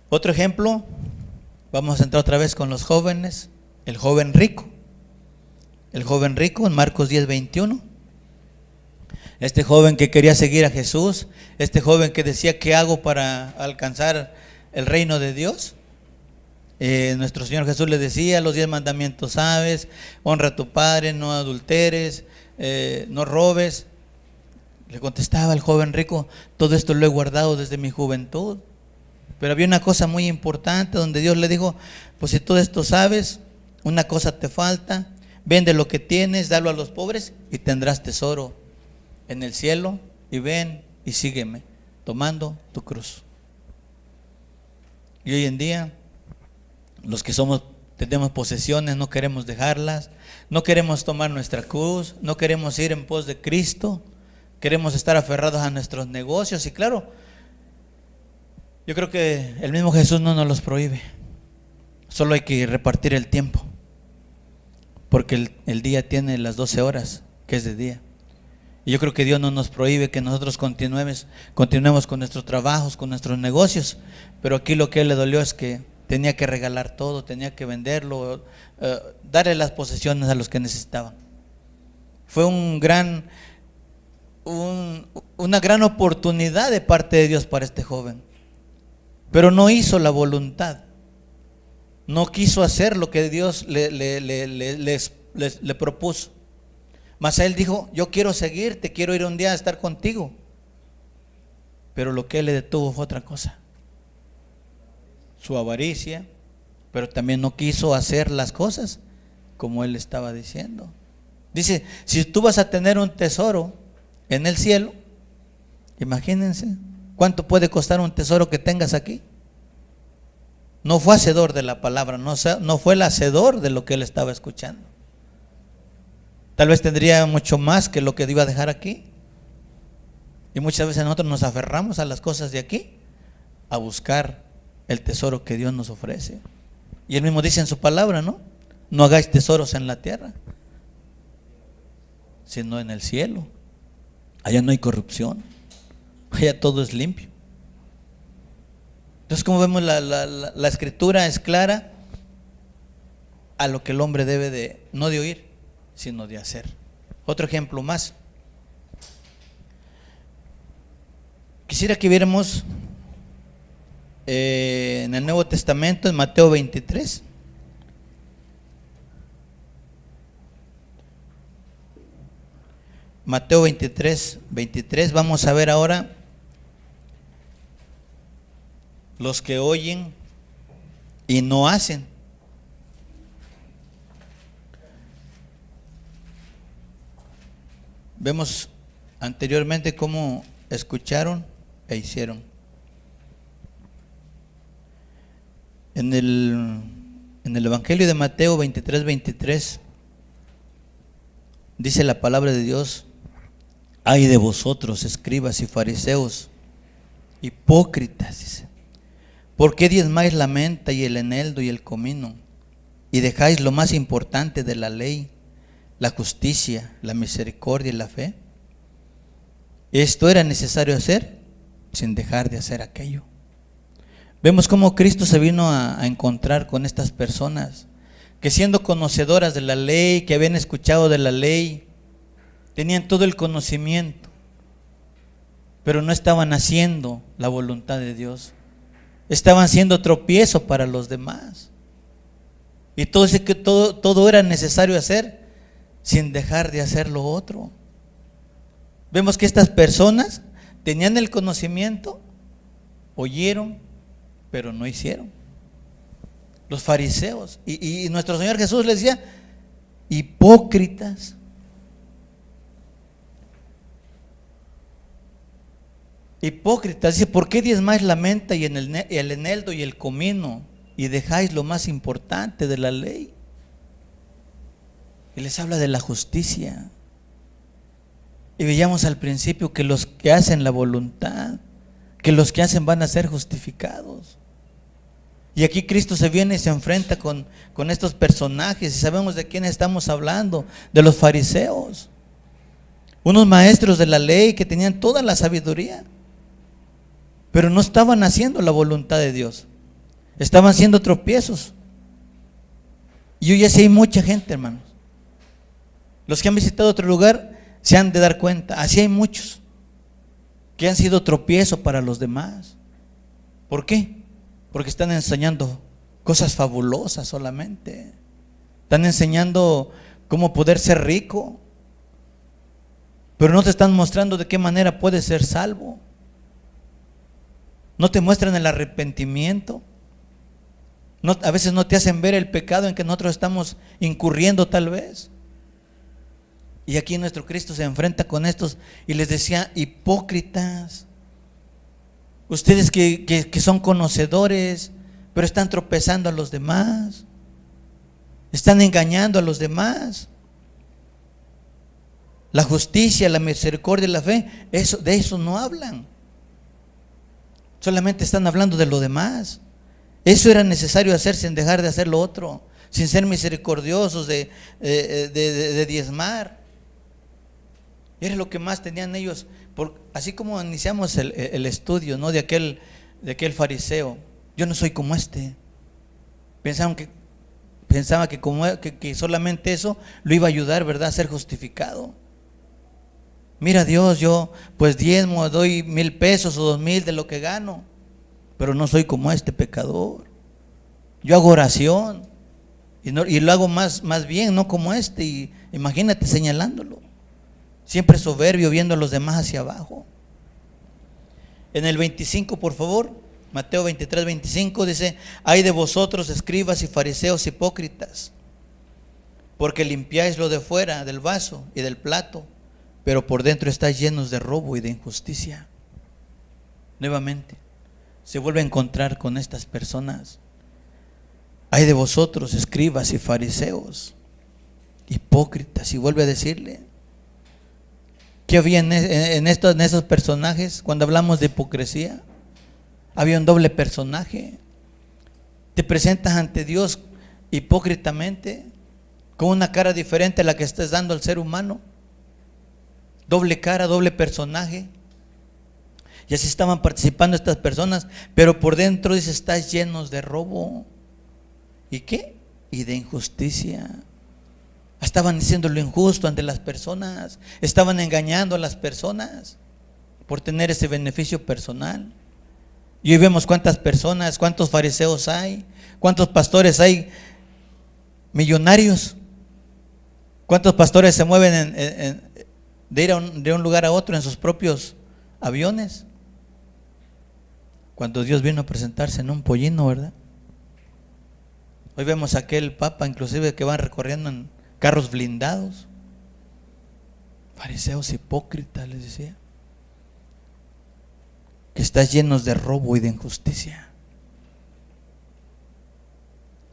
Otro ejemplo, vamos a entrar otra vez con los jóvenes. El joven rico en Marcos 10:21. Este joven que quería seguir a Jesús, este joven que decía: ¿qué hago para alcanzar el reino de Dios? Nuestro Señor Jesús le decía: los 10 mandamientos sabes, honra a tu padre, no adulteres, no robes. Le contestaba el joven rico: todo esto lo he guardado desde mi juventud. Pero había una cosa muy importante donde Dios le dijo: pues si todo esto sabes, una cosa te falta, vende lo que tienes, dalo a los pobres y tendrás tesoro en el cielo, y ven y sígueme tomando tu cruz. Y hoy en día los que tenemos posesiones, no queremos dejarlas, no queremos tomar nuestra cruz, no queremos ir en pos de Cristo, queremos estar aferrados a nuestros negocios. Y claro, yo creo que el mismo Jesús no nos los prohíbe, solo hay que repartir el tiempo, porque el día tiene las 12 horas que es de día. Y yo creo que Dios no nos prohíbe que nosotros continuemos con nuestros trabajos, con nuestros negocios, pero aquí lo que a él le dolió es que tenía que regalar todo, tenía que venderlo, darle las posesiones a los que necesitaban. Fue una gran oportunidad de parte de Dios para este joven, pero no hizo la voluntad, no quiso hacer lo que Dios le propuso. Mas él dijo: yo quiero seguirte, quiero ir un día a estar contigo. Pero lo que él le detuvo fue otra cosa: su avaricia, pero también no quiso hacer las cosas como él estaba diciendo. Dice: si tú vas a tener un tesoro en el cielo, imagínense cuánto puede costar un tesoro que tengas aquí. No fue hacedor de la palabra, no fue el hacedor de lo que él estaba escuchando. Tal vez tendría mucho más que lo que iba a dejar aquí. Y muchas veces nosotros nos aferramos a las cosas de aquí, a buscar el tesoro que Dios nos ofrece. Y él mismo dice en su palabra, ¿no? No hagáis tesoros en la tierra, sino en el cielo. Allá no hay corrupción, allá todo es limpio. Entonces, como vemos, la escritura es clara a lo que el hombre debe de, no de oír, sino de hacer. Otro ejemplo más. Quisiera que viéramos en el Nuevo Testamento, en Mateo 23. Mateo 23, vamos a ver ahora los que oyen y no hacen. Vemos anteriormente cómo escucharon e hicieron. En el Evangelio de Mateo 23, dice la palabra de Dios: ay de vosotros, escribas y fariseos, hipócritas, dice, ¿por qué diezmáis la menta y el eneldo y el comino, y dejáis lo más importante de la ley, la justicia, la misericordia y la fe? Esto era necesario hacer sin dejar de hacer aquello. Vemos cómo Cristo se vino a encontrar con estas personas que, siendo conocedoras de la ley, que habían escuchado de la ley, tenían todo el conocimiento, pero no estaban haciendo la voluntad de Dios. Estaban siendo tropiezo para los demás. Y todo era necesario hacer sin dejar de hacer lo otro. Vemos que estas personas tenían el conocimiento, oyeron, pero no hicieron. Los fariseos, y nuestro Señor Jesús les decía: hipócritas. Hipócritas, dice: ¿por qué diezmáis la menta y el eneldo y el comino, y dejáis lo más importante de la ley? Y les habla de la justicia. Y veíamos al principio que los que hacen la voluntad, que los que hacen van a ser justificados. Y aquí Cristo se viene y se enfrenta con estos personajes, y sabemos de quién estamos hablando: de los fariseos, unos maestros de la ley que tenían toda la sabiduría, pero no estaban haciendo la voluntad de Dios, estaban haciendo tropiezos. Y hoy así hay mucha gente, hermanos. Los que han visitado otro lugar se han de dar cuenta, así hay muchos que han sido tropiezo para los demás. ¿Por qué? Porque están enseñando cosas fabulosas solamente. Están enseñando cómo poder ser rico. pero no te están mostrando de qué manera puedes ser salvo. No te muestran el arrepentimiento. No, a veces no te hacen ver el pecado en que nosotros estamos incurriendo tal vez. Y aquí nuestro Cristo se enfrenta con estos y les decía: hipócritas, ustedes que son conocedores, pero están tropezando a los demás, están engañando a los demás. La justicia, la misericordia y la fe, de eso no hablan. Solamente están hablando de lo demás. Eso era necesario hacer sin dejar de hacer lo otro, sin ser misericordiosos, de diezmar. Era lo que más tenían ellos. Así como iniciamos el estudio, ¿no?, de aquel fariseo. Yo no soy como este. Pensaba que solamente eso lo iba a ayudar, ¿verdad?, a ser justificado. Mira, Dios, yo pues diezmo, doy 1,000 pesos o 2,000 de lo que gano, pero no soy como este pecador. Yo hago oración y lo hago más bien, no como este. Y imagínate, señalándolo, siempre soberbio, viendo a los demás hacia abajo. En el 25, por favor, Mateo 23, 25 dice: ay de vosotros, escribas y fariseos hipócritas, porque limpiáis lo de fuera del vaso y del plato, pero por dentro estáis llenos de robo y de injusticia. Nuevamente se vuelve a encontrar con estas personas. Ay de vosotros, escribas y fariseos hipócritas. Y vuelve a decirle: ¿qué había en esos personajes? Cuando hablamos de hipocresía, había un doble personaje. Te presentas ante Dios hipócritamente, con una cara diferente a la que estás dando al ser humano. Doble cara, doble personaje. Y así estaban participando estas personas, pero por dentro dice: estáis llenos de robo. ¿Y qué? Y de injusticia. Estaban diciendo lo injusto ante las personas, estaban engañando a las personas por tener ese beneficio personal. Y hoy vemos cuántas personas, cuántos fariseos hay, cuántos pastores hay millonarios, cuántos pastores se mueven de ir de un lugar a otro en sus propios aviones, cuando Dios vino a presentarse en un pollino, ¿verdad? Hoy vemos a aquel papa inclusive que van recorriendo en carros blindados. Fariseos hipócritas, les decía, que estás llenos de robo y de injusticia,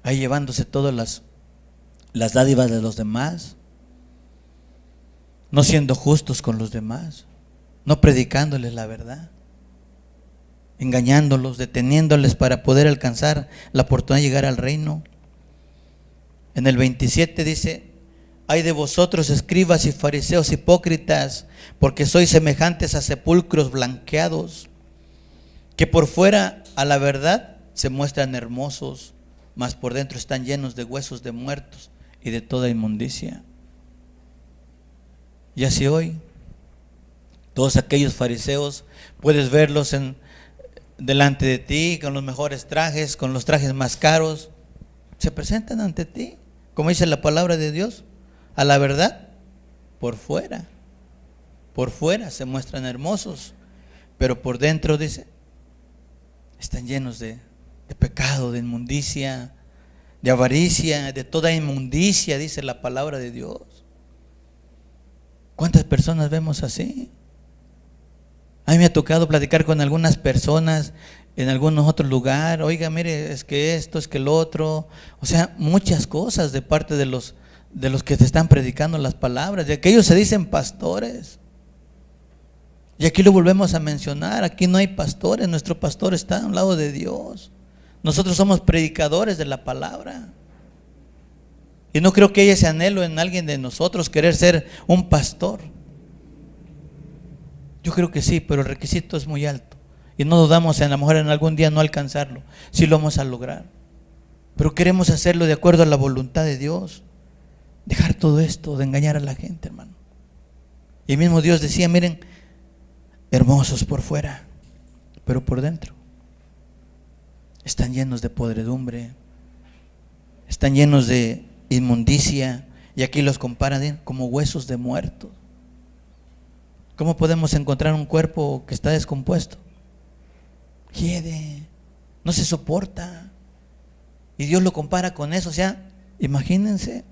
ahí llevándose todas las dádivas de los demás, no siendo justos con los demás, no predicándoles la verdad, engañándolos, deteniéndoles para poder alcanzar la oportunidad de llegar al reino. En el 27 dice: ay de vosotros, escribas y fariseos hipócritas, porque sois semejantes a sepulcros blanqueados, que por fuera a la verdad se muestran hermosos, mas por dentro están llenos de huesos de muertos y de toda inmundicia. Y así hoy, todos aquellos fariseos, puedes verlos delante de ti, con los mejores trajes, con los trajes más caros, se presentan ante ti, como dice la palabra de Dios, a la verdad, por fuera se muestran hermosos, pero por dentro, dice, están llenos de pecado, de inmundicia, de avaricia, de toda inmundicia, dice la palabra de Dios. ¿Cuántas personas vemos así? A mí me ha tocado platicar con algunas personas en algún otro lugar. Oiga, mire, es que esto, es que lo otro. O sea, muchas cosas de parte de los que te están predicando las palabras, de aquellos se dicen pastores. Y aquí lo volvemos a mencionar: aquí no hay pastores, nuestro pastor está a un lado de Dios. Nosotros somos predicadores de la palabra. Y no creo que haya ese anhelo en alguien de nosotros querer ser un pastor. Yo creo que sí, pero el requisito es muy alto. Y no dudamos en a lo mejor en algún día no alcanzarlo. Sí lo vamos a lograr. Pero queremos hacerlo de acuerdo a la voluntad de Dios. Dejar todo esto de engañar a la gente, hermano. Y mismo Dios decía: miren, hermosos por fuera, pero por dentro están llenos de podredumbre, están llenos de inmundicia. Y aquí los comparan como huesos de muertos. ¿Cómo podemos encontrar un cuerpo que está descompuesto? Hiede, no se soporta. Y Dios lo compara con eso. O sea, imagínense,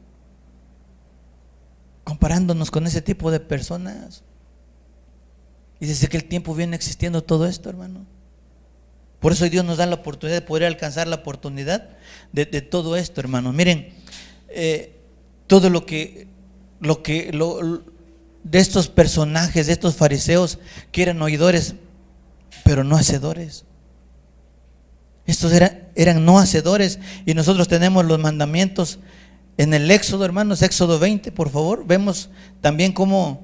comparándonos con ese tipo de personas. Y desde que el tiempo viene existiendo todo esto, hermano. Por eso Dios nos da la oportunidad de poder alcanzar la oportunidad de todo esto, hermano. Miren, todo lo que de estos personajes, de estos fariseos que eran oidores, pero no hacedores. Estos eran no hacedores, y nosotros tenemos los mandamientos en el Éxodo, hermanos, Éxodo 20, por favor. Vemos también cómo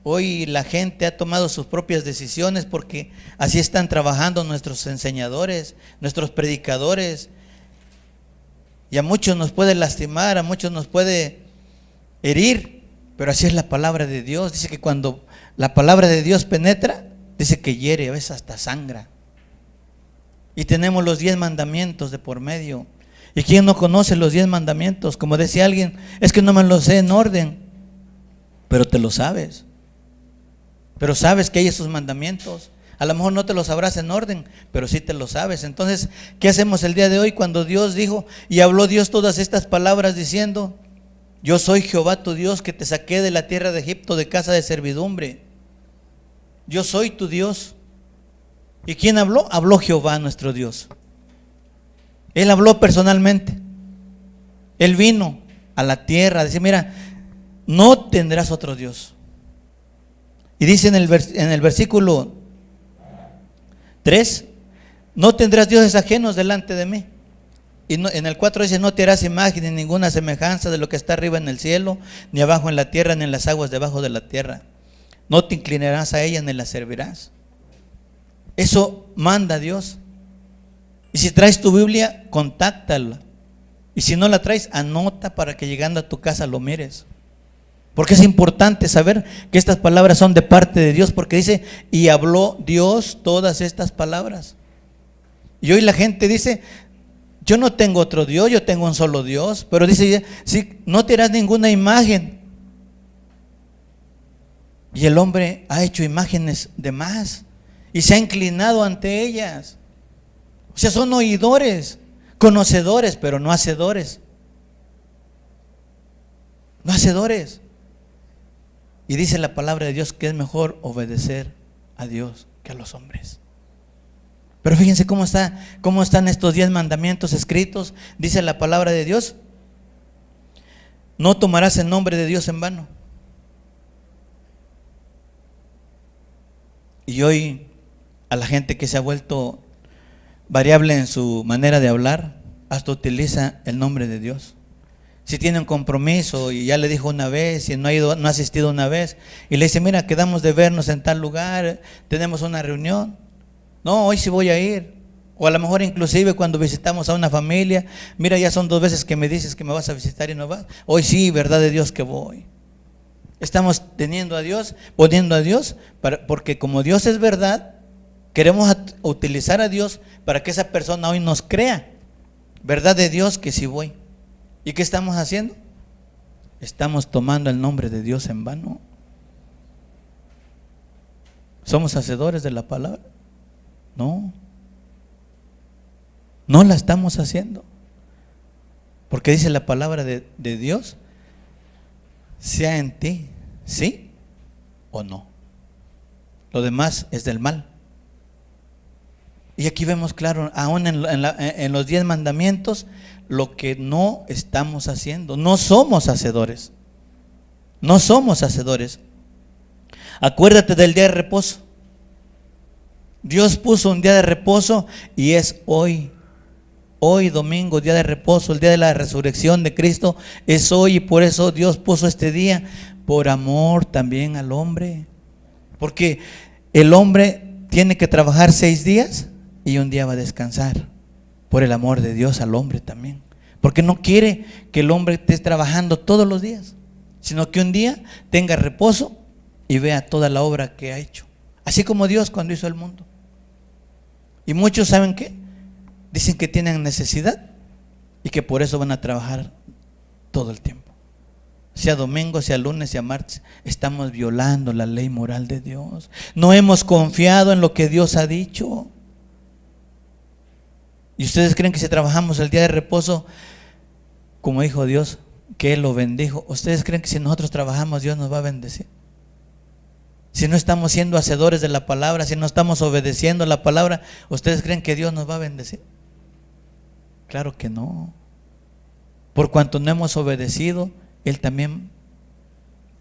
hoy la gente ha tomado sus propias decisiones, porque así están trabajando nuestros enseñadores, nuestros predicadores, y a muchos nos puede lastimar, a muchos nos puede herir, pero así es la palabra de Dios. Dice que cuando la palabra de Dios penetra, dice que hiere, a veces hasta sangra. Y tenemos los 10 mandamientos de por medio. ¿Y quién no conoce los 10 mandamientos? Como decía alguien, es que no me los sé en orden. Pero te lo sabes. Pero sabes que hay esos mandamientos. A lo mejor no te los sabrás en orden, pero sí te lo sabes. Entonces, ¿qué hacemos el día de hoy cuando Dios dijo y habló Dios todas estas palabras diciendo: yo soy Jehová tu Dios, que te saqué de la tierra de Egipto, de casa de servidumbre? Yo soy tu Dios. ¿Y quién habló? Habló Jehová nuestro Dios. Él habló personalmente. Él vino a la tierra a decir: mira, no tendrás otro Dios. Y dice en el versículo 3: no tendrás dioses ajenos delante de mí. Y en el 4 dice: no te harás imagen ni ninguna semejanza de lo que está arriba en el cielo, ni abajo en la tierra, ni en las aguas debajo de la tierra. No te inclinarás a ella ni la servirás. Eso manda Dios. Y si traes tu Biblia, contáctala. Y si no la traes, anota para que llegando a tu casa lo mires. Porque es importante saber que estas palabras son de parte de Dios, porque dice: y habló Dios todas estas palabras. Y hoy la gente dice: yo no tengo otro Dios, yo tengo un solo Dios. Pero dice: sí, no te harás ninguna imagen. Y el hombre ha hecho imágenes de más y se ha inclinado ante ellas. O sea, son oidores, conocedores, pero no hacedores. No hacedores. Y dice la palabra de Dios que es mejor obedecer a Dios que a los hombres. Pero fíjense cómo están estos 10 mandamientos escritos. Dice la palabra de Dios: no tomarás el nombre de Dios en vano. Y hoy a la gente que se ha vuelto variable en su manera de hablar, hasta utiliza el nombre de Dios. Si tiene un compromiso y ya le dijo una vez y no ha asistido una vez, y le dice: mira, quedamos de vernos en tal lugar, tenemos una reunión. No, hoy sí voy a ir. O a lo mejor inclusive cuando visitamos a una familia: mira, ya son 2 veces que me dices que me vas a visitar y no vas. Hoy sí, verdad de Dios que voy. Estamos poniendo a Dios, porque como Dios es verdad, queremos utilizar a Dios para que esa persona hoy nos crea. Verdad de Dios que sí voy. ¿Y qué estamos haciendo? Estamos tomando el nombre de Dios en vano. ¿Somos hacedores de la palabra? No. No la estamos haciendo. Porque dice la palabra de Dios: sea en ti, sí o no. Lo demás es del mal. Y aquí vemos claro, aún en los 10 mandamientos, lo que no estamos haciendo. No somos hacedores. No somos hacedores. Acuérdate del día de reposo. Dios puso un día de reposo y es hoy. Hoy domingo, día de reposo, el día de la resurrección de Cristo es hoy, y por eso Dios puso este día, por amor también al hombre. Porque el hombre tiene que trabajar 6 días y un día va a descansar, por el amor de Dios al hombre también. Porque no quiere que el hombre esté trabajando todos los días, sino que un día tenga reposo y vea toda la obra que ha hecho. Así como Dios cuando hizo el mundo. Y muchos, ¿saben qué? Dicen que tienen necesidad y que por eso van a trabajar todo el tiempo. sea domingo, sea lunes, sea martes, estamos violando la ley moral de Dios. No hemos confiado en lo que Dios ha dicho. ¿Y ustedes creen que si trabajamos el día de reposo, como dijo Dios, que Él lo bendijo? ¿Ustedes creen que si nosotros trabajamos, Dios nos va a bendecir? Si no estamos siendo hacedores de la palabra, si no estamos obedeciendo la palabra, ¿ustedes creen que Dios nos va a bendecir? Claro que no. Por cuanto no hemos obedecido, Él también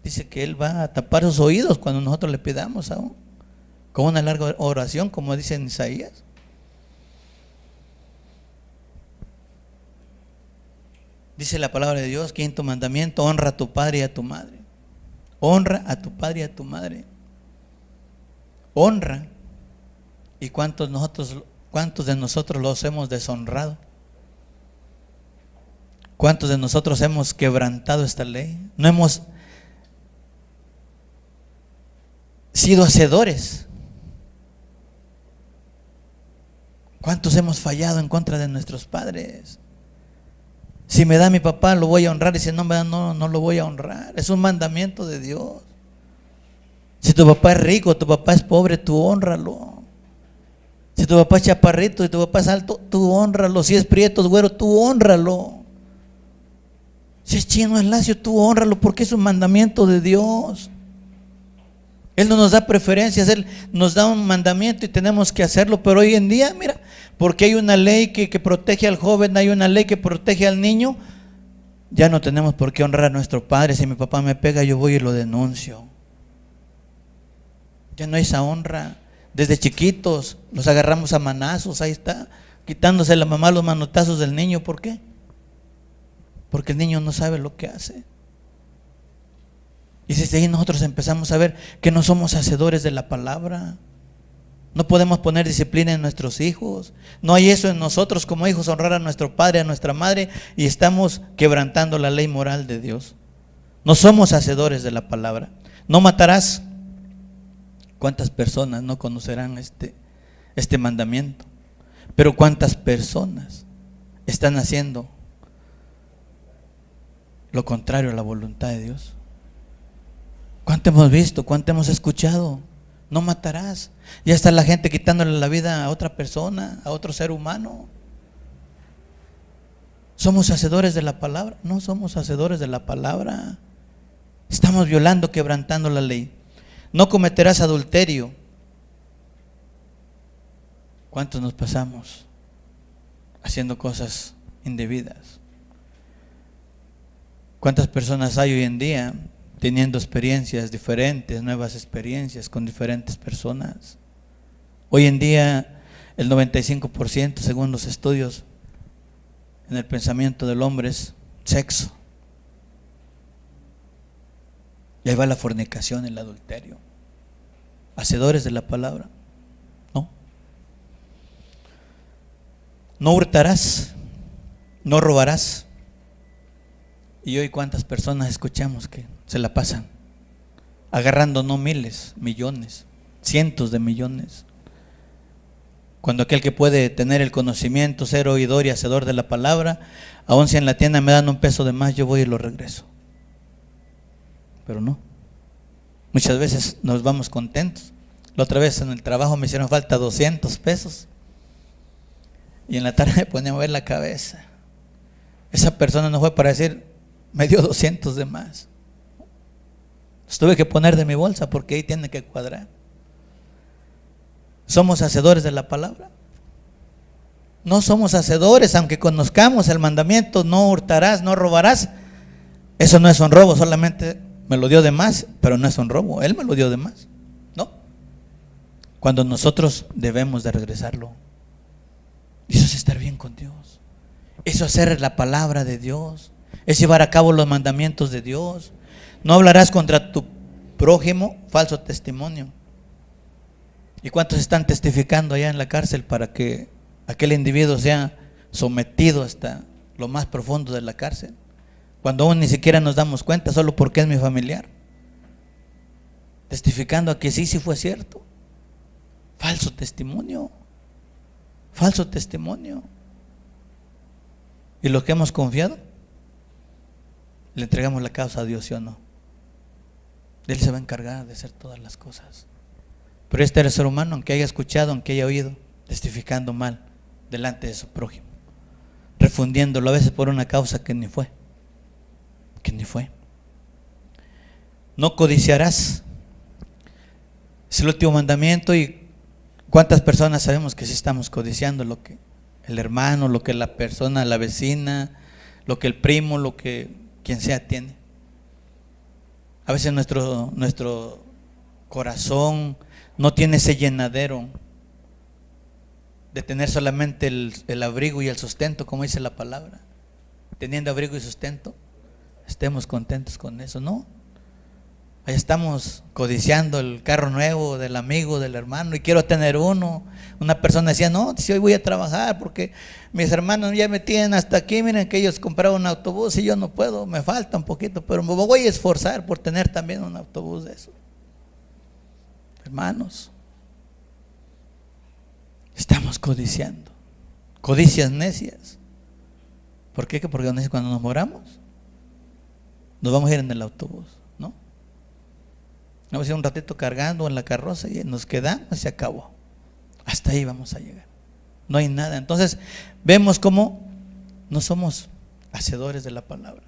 dice que Él va a tapar sus oídos cuando nosotros le pidamos aún, con una larga oración, como dice en Isaías. Dice la palabra de Dios, quinto mandamiento: honra a tu padre y a tu madre. Honra a tu padre y a tu madre. Honra. ¿Y cuántos de nosotros los hemos deshonrado? ¿Cuántos de nosotros hemos quebrantado esta ley? No hemos sido hacedores. ¿Cuántos hemos fallado en contra de nuestros padres? Si me da mi papá, lo voy a honrar, y si no me da, no lo voy a honrar. Es un mandamiento de Dios. Si tu papá es rico, tu papá es pobre, tú honralo. Si tu papá es chaparrito y tu papá es alto, tú honralo. Si es prieto, es güero, tú honralo. Si es chino, es lacio, tú honralo, porque es un mandamiento de Dios. Él no nos da preferencias, Él nos da un mandamiento y tenemos que hacerlo. Pero hoy en día, mira, porque hay una ley que protege al joven, hay una ley que protege al niño, ya no tenemos por qué honrar a nuestro padre. Si mi papá me pega, yo voy y lo denuncio. Ya no hay esa honra. Desde chiquitos los agarramos a manazos, ahí está, quitándose la mamá los manotazos del niño. ¿Por qué? Porque el niño no sabe lo que hace. Y desde ahí nosotros empezamos a ver que no somos hacedores de la palabra. No podemos poner disciplina en nuestros hijos. No hay eso en nosotros como hijos, honrar a nuestro padre, a nuestra madre, y estamos quebrantando la ley moral de Dios. No somos hacedores de la palabra. No matarás. ¿Cuántas personas no conocerán este mandamiento? Pero ¿cuántas personas están haciendo lo contrario a la voluntad de Dios? ¿Cuánto hemos visto? ¿Cuánto hemos escuchado? No matarás. Ya está la gente quitándole la vida a otra persona, a otro ser humano. ¿Somos hacedores de la palabra? No somos hacedores de la palabra. Estamos violando, quebrantando la ley. No cometerás adulterio. ¿Cuántos nos pasamos haciendo cosas indebidas? ¿Cuántas personas hay hoy en día teniendo experiencias diferentes, nuevas experiencias con diferentes personas? Hoy en día el 95%, según los estudios, en el pensamiento del hombre es sexo. Y ahí va la fornicación, el adulterio. ¿Hacedores de la palabra? No. No hurtarás, no robarás. Y hoy cuántas personas escuchamos que se la pasan agarrando no miles, millones, cientos de millones, cuando aquel que puede tener el conocimiento, ser oidor y hacedor de la palabra, aun si en la tienda me dan un peso de más, yo voy y lo regreso. Pero no, muchas veces nos vamos contentos. La otra vez en el trabajo me hicieron falta 200 pesos y en la tarde me ponía a mover la cabeza. Esa persona no fue para decir, me dio 200 de más. Los tuve que poner de mi bolsa porque ahí tiene que cuadrar. ¿Somos hacedores de la palabra? No somos hacedores, aunque conozcamos el mandamiento, no hurtarás, no robarás. Eso no es un robo, solamente me lo dio de más, pero no es un robo, Él me lo dio de más. No. Cuando nosotros debemos de regresarlo. Eso es estar bien con Dios. Eso es hacer la palabra de Dios. Es llevar a cabo los mandamientos de Dios. No hablarás contra tu prójimo falso testimonio. ¿Y cuántos están testificando allá en la cárcel para que aquel individuo sea sometido hasta lo más profundo de la cárcel? Cuando aún ni siquiera nos damos cuenta, solo porque es mi familiar. Testificando a que sí fue cierto. Falso testimonio. Falso testimonio. ¿Y lo que hemos confiado? le entregamos la causa a Dios, ¿sí o no? Él se va a encargar de hacer todas las cosas. Pero este era el ser humano, aunque haya escuchado, aunque haya oído, testificando mal delante de su prójimo, refundiéndolo a veces por una causa que ni fue. No codiciarás. Es el último mandamiento. Y ¿cuántas personas sabemos que sí estamos codiciando lo que el hermano, lo que la persona, la vecina, lo que el primo, lo que quien sea tiene? A veces nuestro corazón no tiene ese llenadero de tener solamente el abrigo y el sustento, como dice la palabra. Teniendo abrigo y sustento, estemos contentos con eso. No, ahí estamos codiciando el carro nuevo del amigo, del hermano, y quiero tener uno. Una persona decía, no, si hoy voy a trabajar porque mis hermanos ya me tienen hasta aquí, miren que ellos compraron un autobús y yo no puedo, me falta un poquito, pero me voy a esforzar por tener también un autobús de eso. Hermanos, estamos codiciando, codicias necias. ¿Por qué? Porque cuando nos moramos nos vamos a ir en el autobús, ¿no? Vamos a ir un ratito cargando en la carroza y nos quedamos y se acabó. Hasta ahí vamos a llegar. No hay nada. Entonces vemos cómo no somos hacedores de la palabra.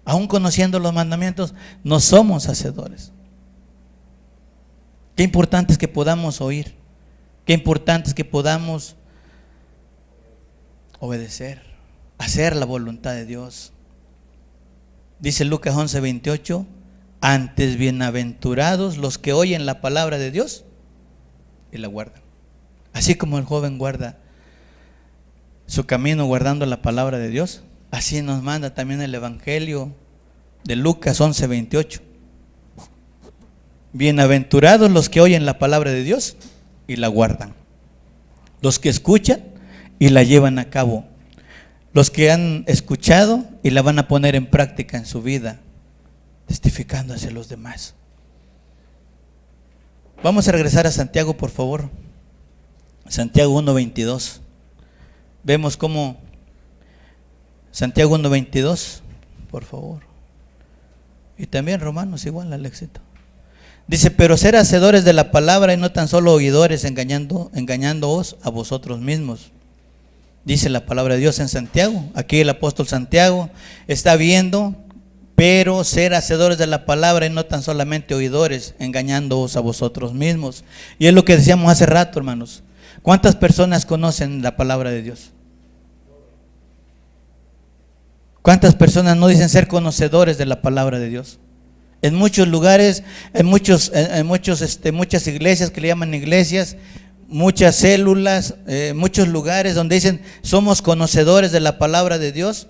Aún conociendo los mandamientos, no somos hacedores. Qué importante es que podamos oír. Qué importante es que podamos obedecer, hacer la voluntad de Dios. Dice Lucas 11:28, antes bienaventurados los que oyen la palabra de Dios y la guardan. Así como el joven guarda su camino guardando la palabra de Dios, así nos manda también el Evangelio de Lucas 11:28. Bienaventurados los que oyen la palabra de Dios y la guardan. Los que escuchan y la llevan a cabo. Los que han escuchado y la van a poner en práctica en su vida, testificando hacia los demás. Vamos a regresar a Santiago, por favor. Santiago 1:22. Vemos cómo Santiago 1:22, por favor. Y también Romanos, igual al éxito. Dice, pero ser hacedores de la palabra y no tan solo oidores, engañándoos a vosotros mismos. Dice la palabra de Dios en Santiago. Aquí el apóstol Santiago está viendo, pero ser hacedores de la palabra y no tan solamente oidores, engañándoos a vosotros mismos. Y es lo que decíamos hace rato, hermanos. ¿Cuántas personas conocen la palabra de Dios? ¿Cuántas personas no dicen ser conocedores de la palabra de Dios? En muchos lugares, muchas iglesias que le llaman iglesias, muchas células, muchos lugares donde dicen somos conocedores de la palabra de Dios,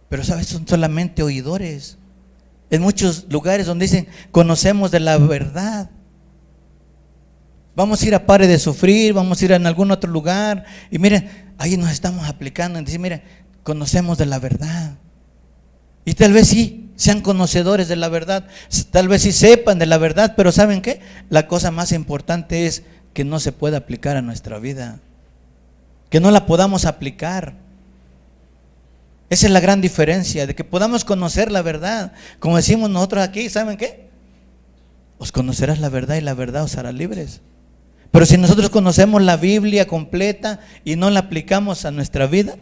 pero sabes, son solamente oidores. En muchos lugares donde dicen conocemos de la verdad, vamos a ir a Pare de Sufrir, vamos a ir en algún otro lugar y miren, ahí nos estamos aplicando, dicen, miren, conocemos de la verdad. Y tal vez sí sean conocedores de la verdad, tal vez sí sepan de la verdad, pero ¿saben qué? La cosa más importante es que no se pueda aplicar a nuestra vida, que no la podamos aplicar. Esa es la gran diferencia, de que podamos conocer la verdad. Como decimos nosotros aquí, ¿saben qué? Os conocerás la verdad y la verdad os hará libres. Pero si nosotros conocemos la Biblia completa y no la aplicamos a nuestra vida,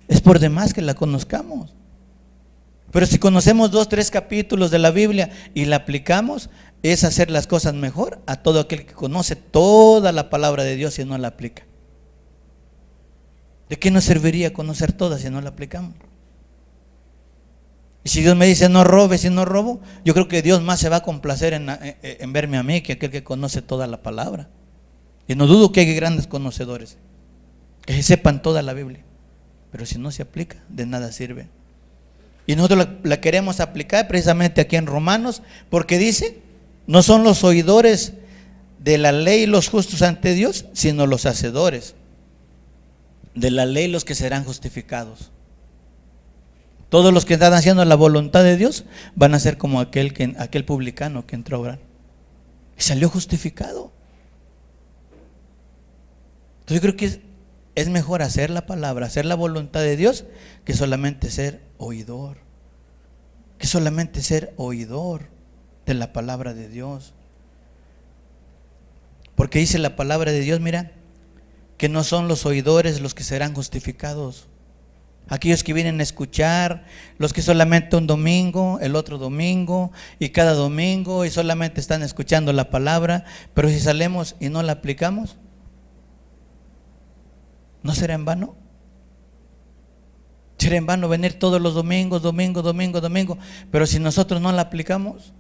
es por demás que la conozcamos. Pero si conocemos 2, 3 capítulos de la Biblia y la aplicamos, es hacer las cosas mejor a todo aquel que conoce toda la palabra de Dios y no la aplica. ¿De qué nos serviría conocer todas si no la aplicamos? Y si Dios me dice no robes y no robo, yo creo que Dios más se va a complacer en verme a mí que aquel que conoce toda la palabra. Y no dudo que hay grandes conocedores que sepan toda la Biblia, pero si no se aplica, de nada sirve. Y nosotros la queremos aplicar precisamente aquí en Romanos, porque dice, no son los oidores de la ley los justos ante Dios, sino los hacedores de la ley los que serán justificados. Todos los que están haciendo la voluntad de Dios van a ser como aquel publicano que entró a orar y salió justificado. Entonces yo creo que es mejor hacer la palabra, hacer la voluntad de Dios, que solamente ser oidor, que solamente ser oidor de la palabra de Dios. Porque dice la palabra de Dios, mira, que no son los oidores los que serán justificados. Aquellos que vienen a escuchar, los que solamente un domingo, el otro domingo y cada domingo y solamente están escuchando la palabra, pero si salimos y no la aplicamos, ¿no será en vano? ¿Será en vano venir todos los domingos, domingo, pero si nosotros no la aplicamos?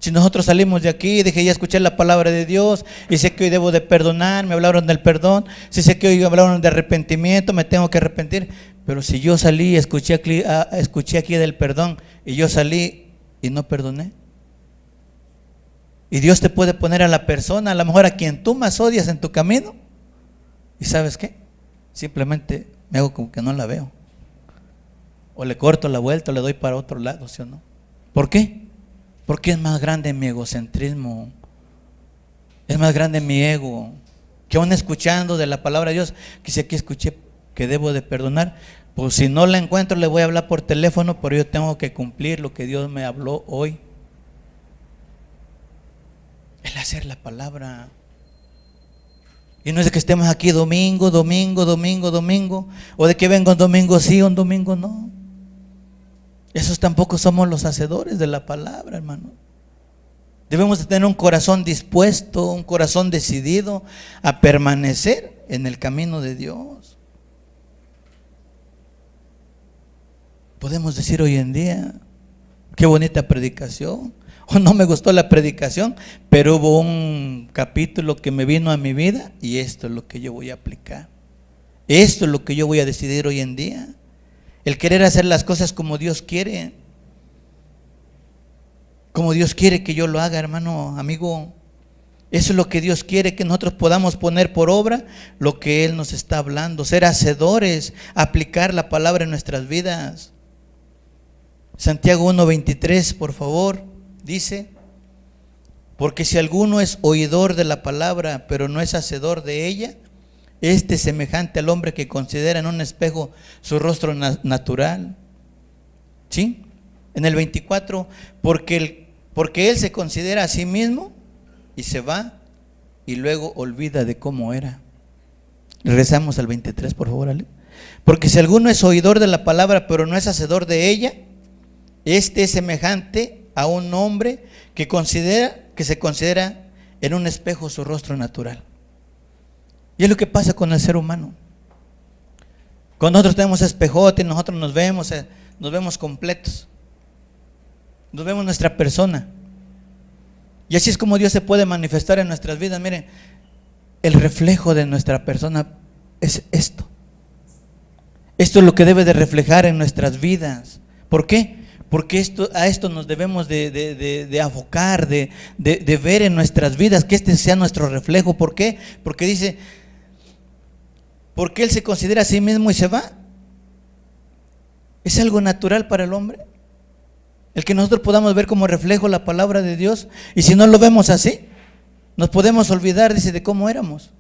Si nosotros salimos de aquí, dije, ya escuché la palabra de Dios y sé que hoy debo de perdonar, me hablaron del perdón, si sé que hoy hablaron de arrepentimiento, me tengo que arrepentir, pero si yo salí, escuché aquí del perdón y yo salí y no perdoné. Y Dios te puede poner a la persona, a lo mejor a quien tú más odias en tu camino, y ¿sabes qué? Simplemente me hago como que no la veo, o le corto la vuelta o le doy para otro lado, ¿sí o no? ¿Por qué? Porque es más grande mi egocentrismo, es más grande mi ego, que aún escuchando de la palabra de Dios, que si aquí escuché que debo de perdonar, pues si no la encuentro le voy a hablar por teléfono, pero yo tengo que cumplir lo que Dios me habló hoy. El hacer la palabra. Y no es de que estemos aquí domingo, o de que venga un domingo sí, un domingo no. Esos tampoco somos los hacedores de la palabra, hermano. Debemos de tener un corazón dispuesto, un corazón decidido a permanecer en el camino de Dios. Podemos decir hoy en día, qué bonita predicación, o no me gustó la predicación, pero hubo un capítulo que me vino a mi vida y esto es lo que yo voy a aplicar. Esto es lo que yo voy a decidir hoy en día. El querer hacer las cosas como Dios quiere. Como Dios quiere que yo lo haga, hermano, amigo. Eso es lo que Dios quiere, que nosotros podamos poner por obra lo que Él nos está hablando. Ser hacedores, aplicar la palabra en nuestras vidas. Santiago 1:23, por favor, dice: porque si alguno es oidor de la palabra, pero no es hacedor de ella, este es semejante al hombre que considera en un espejo su rostro natural. ¿Sí? En el 24, porque él se considera a sí mismo y se va y luego olvida de cómo era. Regresamos al 23, por favor, Ale. Porque si alguno es oidor de la palabra, pero no es hacedor de ella, este es semejante a un hombre que se considera en un espejo su rostro natural. Y es lo que pasa con el ser humano. Cuando nosotros tenemos espejote, nosotros nos vemos completos, nos vemos nuestra persona. Y así es como Dios se puede manifestar en nuestras vidas. Miren, el reflejo de nuestra persona es esto. Esto es lo que debe de reflejar en nuestras vidas. ¿Por qué? Porque a esto nos debemos de abocar, de ver en nuestras vidas, que este sea nuestro reflejo. ¿Por qué? Porque dice, porque él se considera a sí mismo y se va. ¿Es algo natural para el hombre? El que nosotros podamos ver como reflejo la palabra de Dios. Y si no lo vemos así, nos podemos olvidar, dice, de cómo éramos.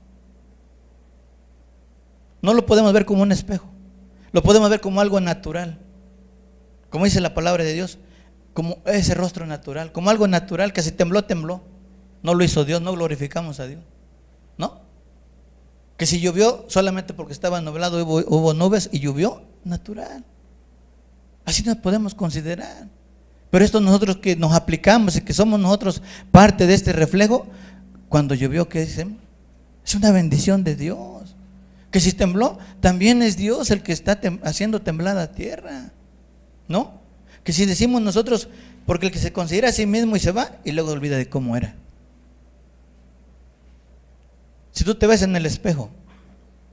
No lo podemos ver como un espejo, lo podemos ver como algo natural. Como dice la palabra de Dios, como ese rostro natural, como algo natural, que si tembló, tembló. No lo hizo Dios, no glorificamos a Dios, ¿no? Que si llovió, solamente porque estaba nublado, hubo nubes y llovió, natural. Así nos podemos considerar. Pero esto nosotros que nos aplicamos y que somos nosotros parte de este reflejo, cuando llovió, ¿qué dicen? Es una bendición de Dios. Que si tembló, también es Dios el que está haciendo temblar la tierra, ¿no? Que si decimos nosotros, porque el que se considera a sí mismo y se va y luego olvida de cómo era. Si tú te ves en el espejo,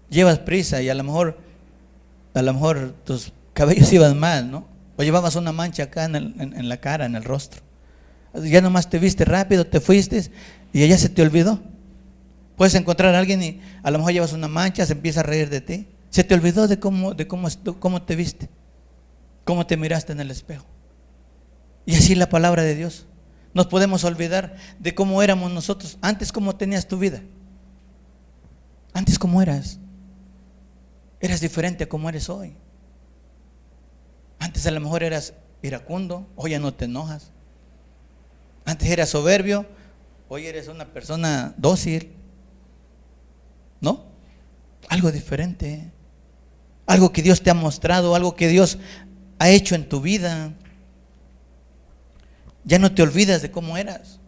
llevas prisa y a lo mejor tus cabellos iban mal, ¿no? O llevabas una mancha acá en la cara, en el rostro. Ya nomás te viste rápido, te fuiste y ya se te olvidó. Puedes encontrar a alguien y a lo mejor llevas una mancha, se empieza a reír de ti. Se te olvidó de cómo te viste, cómo te miraste en el espejo. Y así la palabra de Dios. Nos podemos olvidar de cómo éramos nosotros. Antes, ¿cómo tenías tu vida? Antes, ¿cómo eras? Eras diferente a cómo eres hoy. Antes a lo mejor eras iracundo, hoy ya no te enojas. Antes eras soberbio, hoy eres una persona dócil. ¿No? Algo diferente. Algo que Dios te ha mostrado, algo que Dios ha hecho en tu vida. Ya no te olvidas de cómo eras.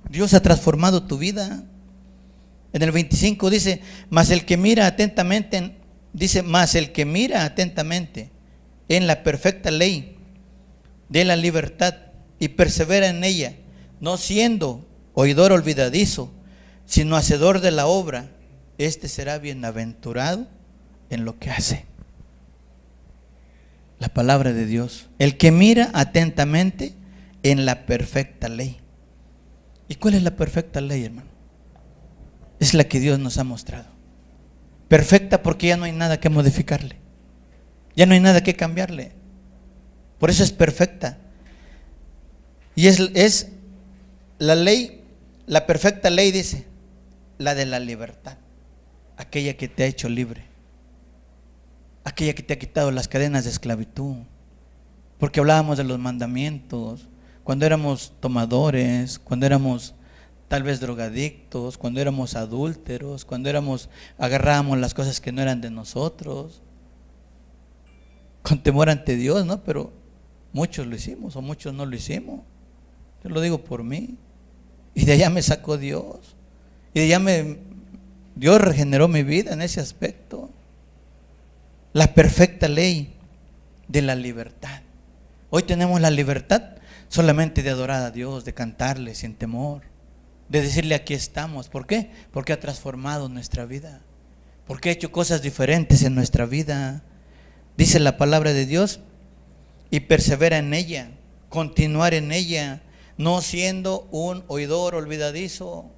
Dios ha transformado tu vida. En el 25 dice, mas el que mira atentamente en la perfecta ley de la libertad y persevera en ella, no siendo oidor olvidadizo, sino hacedor de la obra, este será bienaventurado en lo que hace. La palabra de Dios. El que mira atentamente en la perfecta ley. ¿Y cuál es la perfecta ley, hermano? Es la que Dios nos ha mostrado. Perfecta porque ya no hay nada que modificarle. Ya no hay nada que cambiarle. Por eso es perfecta. Y es la ley, la perfecta ley dice, la de la libertad. Aquella que te ha hecho libre. Aquella que te ha quitado las cadenas de esclavitud. Porque hablábamos de los mandamientos. Cuando éramos tomadores, cuando éramos tal vez drogadictos, cuando éramos adúlteros, cuando agarrábamos las cosas que no eran de nosotros, con temor ante Dios, ¿no? Pero muchos lo hicimos o muchos no lo hicimos. Yo lo digo por mí. Y de allá me sacó Dios. Y de allá Dios regeneró mi vida en ese aspecto. La perfecta ley de la libertad. Hoy tenemos la libertad solamente de adorar a Dios, de cantarle sin temor, de decirle aquí estamos. ¿Por qué? Porque ha transformado nuestra vida, porque ha hecho cosas diferentes en nuestra vida. Dice la palabra de Dios, y persevera en ella, continuar en ella, no siendo un oidor olvidadizo,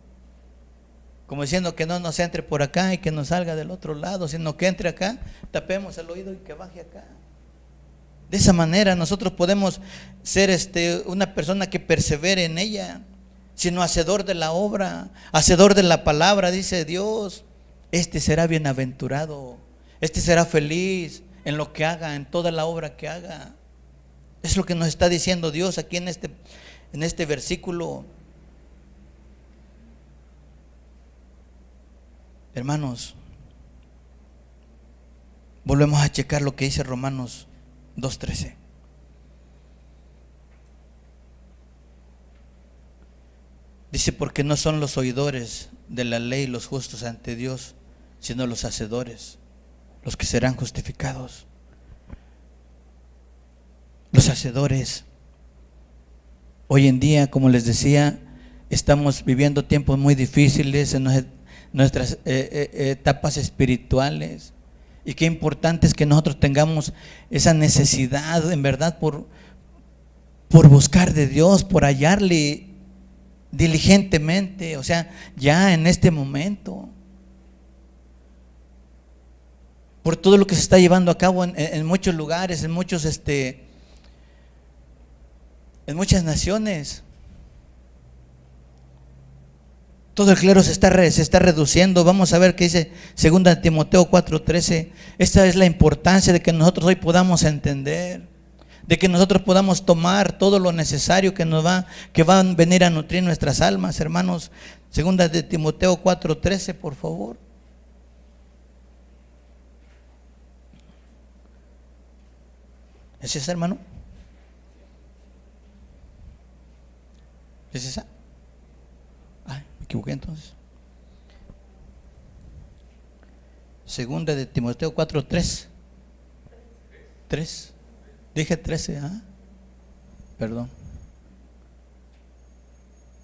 como diciendo que no nos entre por acá y que nos salga del otro lado, sino que entre acá, tapemos el oído y que baje acá. De esa manera nosotros podemos ser una persona que persevere en ella, sino hacedor de la obra, hacedor de la palabra, dice Dios. Este será bienaventurado, este será feliz en lo que haga, en toda la obra que haga. Es lo que nos está diciendo Dios aquí en este versículo. Hermanos, volvemos a checar lo que dice Romanos 2:13. Dice, porque no son los oidores de la ley los justos ante Dios, sino los hacedores, los que serán justificados. Los hacedores. Hoy en día, como les decía, estamos viviendo tiempos muy difíciles en nuestras etapas espirituales. Y qué importante es que nosotros tengamos esa necesidad, en verdad, por buscar de Dios, por hallarle diligentemente, o sea, ya en este momento. Por todo lo que se está llevando a cabo en muchos lugares, en muchas naciones. Todo el clero se está reduciendo. Vamos a ver qué dice 2 Timoteo 4:13. Esta es la importancia de que nosotros hoy podamos entender, de que nosotros podamos tomar todo lo necesario que va a venir a nutrir nuestras almas, hermanos. 2 Timoteo 4:13, por favor. ¿Es esa, hermano? ¿Es esa? Ay, me equivoqué entonces. 2 Timoteo 4:3. 3. Dije 13, perdón.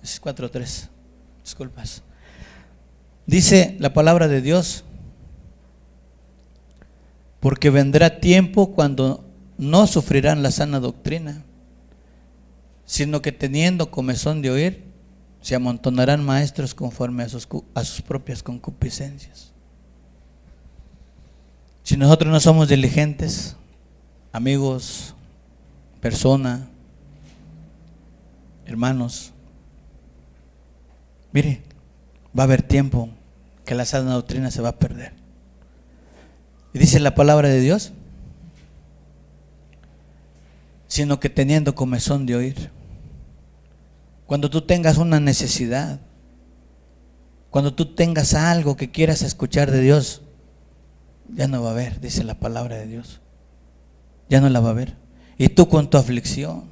Es 4:3. Disculpas. Dice la palabra de Dios: porque vendrá tiempo cuando no sufrirán la sana doctrina, sino que teniendo comezón de oír, se amontonarán maestros conforme a sus propias concupiscencias. Si nosotros no somos diligentes, amigos, persona, hermanos, mire, va a haber tiempo que la sana doctrina se va a perder. Y dice la palabra de Dios sino que teniendo comezón de oír. Cuando tú tengas una necesidad, cuando tú tengas algo que quieras escuchar de Dios, ya no va a haber, dice la palabra de Dios. Ya no la va a haber. Y tú con tu aflicción,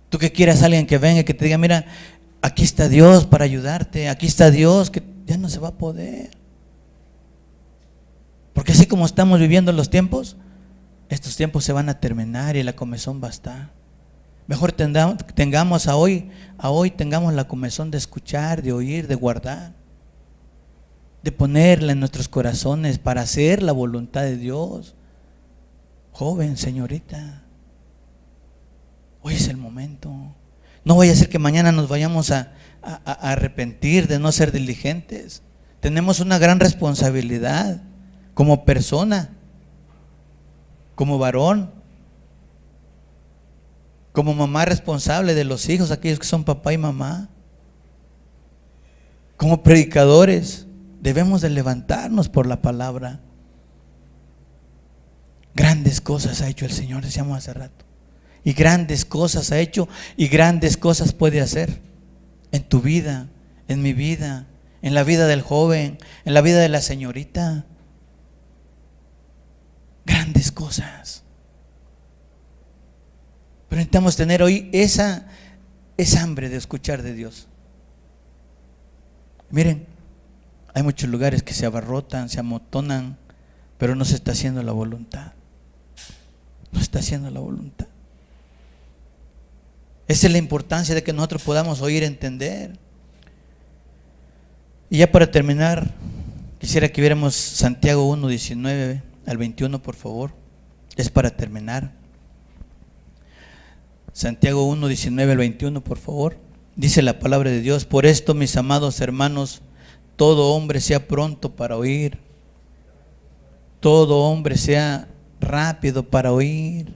tú que quieras a alguien que venga y que te diga, mira, aquí está Dios para ayudarte, aquí está Dios, que ya no se va a poder. Porque así como estamos viviendo los tiempos, estos tiempos se van a terminar y la comezón va a estar. Mejor tengamos a hoy tengamos la comezón de escuchar, de oír, de guardar, de ponerla en nuestros corazones para hacer la voluntad de Dios. Joven, señorita, hoy es el momento. No vaya a ser que mañana nos vayamos a arrepentir de no ser diligentes. Tenemos una gran responsabilidad como persona, como varón, como mamá responsable de los hijos, aquellos que son papá y mamá, como predicadores, debemos de levantarnos por la palabra. Grandes cosas ha hecho el Señor, decíamos hace rato, y grandes cosas ha hecho y grandes cosas puede hacer en tu vida, en mi vida, en la vida del joven, en la vida de la señorita. Grandes cosas. Pero necesitamos tener hoy esa hambre de escuchar de Dios. Miren, hay muchos lugares que se abarrotan, se amontonan, pero no se está haciendo la voluntad. No está haciendo la voluntad. Esa es la importancia de que nosotros podamos oír, entender. Y ya para terminar, quisiera que viéramos Santiago 1, 19 al 21, por favor. Es para terminar. Santiago 1, 19 al 21, por favor. Dice la palabra de Dios: por esto, mis amados hermanos, todo hombre sea pronto para oír, todo hombre sea rápido para oír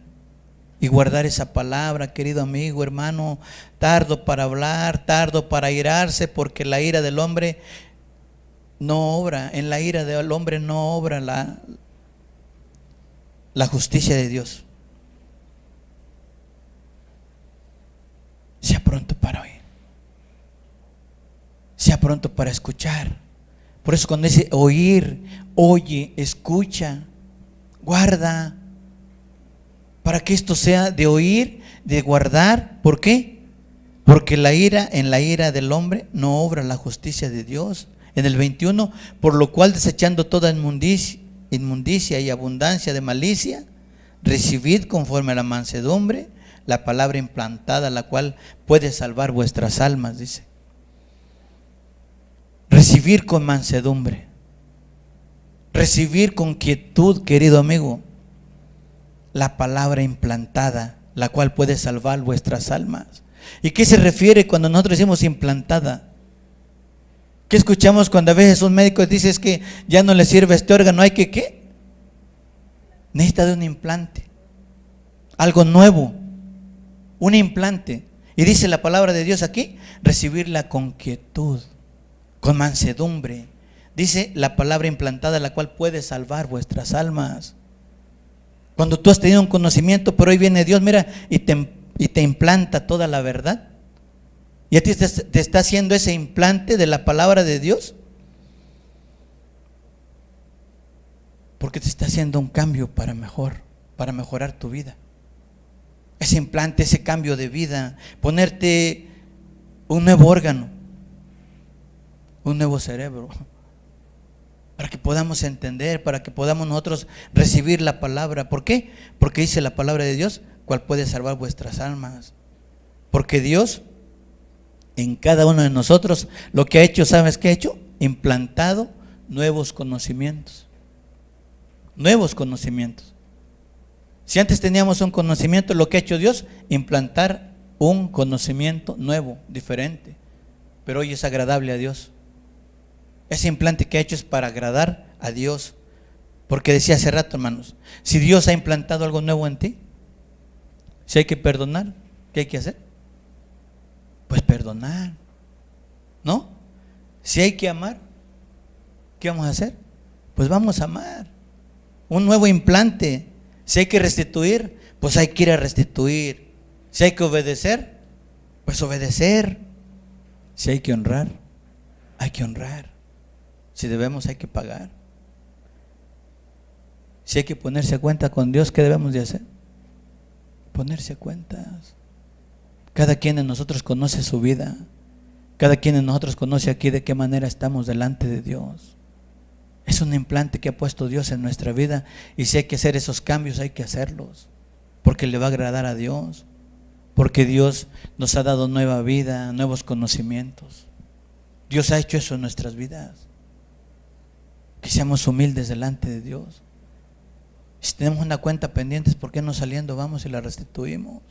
y guardar esa palabra, querido amigo, hermano, tardo para hablar, tardo para airarse, porque la ira del hombre no obra, en la ira del hombre no obra la justicia de Dios. Sea pronto para oír, sea pronto para escuchar. Por eso cuando dice oír, oye, escucha, guarda, para que esto sea de oír, de guardar. ¿Por qué? Porque en la ira del hombre no obra la justicia de Dios. En el 21, por lo cual desechando toda inmundicia y abundancia de malicia, recibid conforme a la mansedumbre la palabra implantada, la cual puede salvar vuestras almas, dice. Recibir con mansedumbre, recibir con quietud, querido amigo, la palabra implantada, la cual puede salvar vuestras almas. ¿Y qué se refiere cuando nosotros decimos implantada? ¿Qué escuchamos cuando a veces un médico dice es que ya no le sirve este órgano? Hay que ¿qué? Necesita de un implante, algo nuevo, un implante. Y dice la palabra de Dios aquí, recibirla con quietud, con mansedumbre. Dice la palabra implantada, la cual puede salvar vuestras almas. Cuando tú has tenido un conocimiento, pero hoy viene Dios, mira, y te implanta toda la verdad, y a ti te está haciendo ese implante de la palabra de Dios, porque te está haciendo un cambio para mejorar tu vida. Ese implante, ese cambio de vida, ponerte un nuevo órgano, un nuevo cerebro, para que podamos entender, para que podamos nosotros recibir la palabra. ¿Por qué? Porque dice la palabra de Dios, cual puede salvar vuestras almas. Porque Dios en cada uno de nosotros lo que ha hecho, ¿sabes qué ha hecho? Implantado nuevos conocimientos. Nuevos conocimientos. Si antes teníamos un conocimiento, lo que ha hecho Dios, implantar un conocimiento nuevo, diferente. Pero hoy es agradable a Dios. Ese implante que ha hecho es para agradar a Dios. Porque decía hace rato, hermanos, si Dios ha implantado algo nuevo en ti, si hay que perdonar, ¿qué hay que hacer? Pues perdonar, ¿no? Si hay que amar, ¿qué vamos a hacer? Pues vamos a amar. Un nuevo implante. Si hay que restituir, pues hay que ir a restituir. Si hay que obedecer, pues obedecer. Si hay que honrar, hay que honrar. Si debemos, hay que pagar. Si hay que ponerse a cuenta con Dios, ¿qué debemos de hacer? Ponerse a cuentas. Cada quien de nosotros conoce su vida. Cada quien de nosotros conoce aquí de qué manera estamos delante de Dios. Es un implante que ha puesto Dios en nuestra vida, y si hay que hacer esos cambios, hay que hacerlos, porque le va a agradar a Dios, porque Dios nos ha dado nueva vida, nuevos conocimientos. Dios ha hecho eso en nuestras vidas, que seamos humildes delante de Dios. Si tenemos una cuenta pendiente, ¿por qué no saliendo vamos y la restituimos?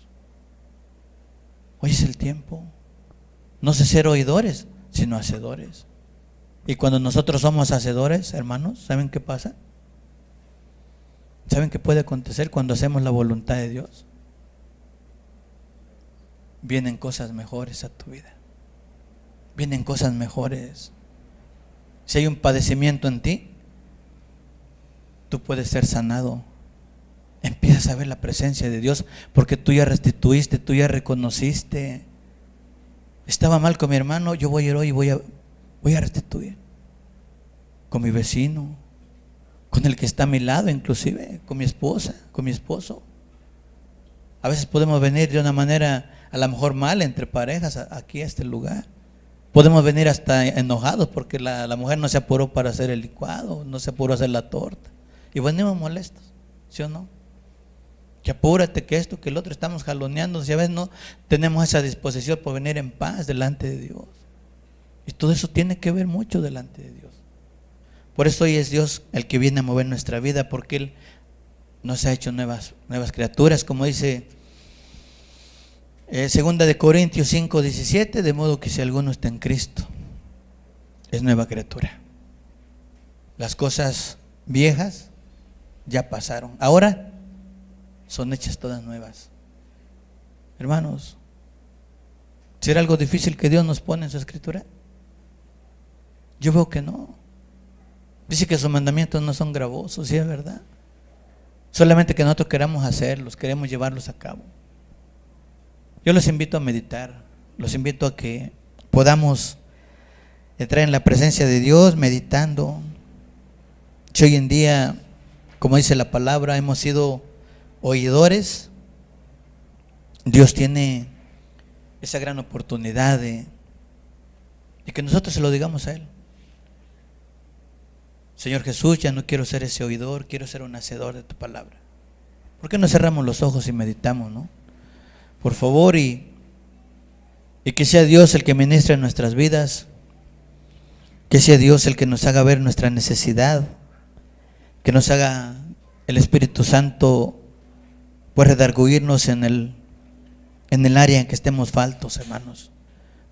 Hoy es el tiempo, no de ser oidores, sino hacedores. Y cuando nosotros somos hacedores, hermanos, ¿saben qué pasa? ¿Saben qué puede acontecer cuando hacemos la voluntad de Dios? Vienen cosas mejores a tu vida. Vienen cosas mejores. Si hay un padecimiento en ti, tú puedes ser sanado. Empiezas a ver la presencia de Dios, porque tú ya restituiste, tú ya reconociste. Estaba mal con mi hermano, yo voy a ir hoy y voy a restituir. Con mi vecino, con el que está a mi lado, inclusive con mi esposa, con mi esposo. A veces podemos venir de una manera a lo mejor mal entre parejas aquí a este lugar. Podemos venir hasta enojados porque la mujer no se apuró para hacer el licuado, no se apuró a hacer la torta, y venimos molestos, ¿sí o no? Que apúrate, que esto, que el otro, estamos jaloneando. Si a veces no tenemos esa disposición por venir en paz delante de Dios. Y todo eso tiene que ver mucho delante de Dios. Por eso hoy es Dios el que viene a mover nuestra vida, porque Él nos ha hecho nuevas criaturas, como dice 2 de Corintios 5:17, de modo que si alguno está en Cristo, es nueva criatura. Las cosas viejas ya pasaron, ahora son hechas todas nuevas. Hermanos, ¿será algo difícil que Dios nos pone en su escritura? Yo veo que no. Dice que sus mandamientos no son gravosos, sí es verdad. Solamente que nosotros queramos hacerlos, queremos llevarlos a cabo. Yo los invito a meditar, los invito a que podamos entrar en la presencia de Dios meditando. Si hoy en día, como dice la palabra, hemos sido oidores, Dios tiene esa gran oportunidad de que nosotros se lo digamos a Él. Señor Jesús, ya no quiero ser ese oidor, quiero ser un hacedor de tu palabra. ¿Por qué no cerramos los ojos y meditamos, no? Por favor, y que sea Dios el que ministre en nuestras vidas, que sea Dios el que nos haga ver nuestra necesidad, que nos haga el Espíritu Santo pues redarguirnos en el área en que estemos faltos, hermanos,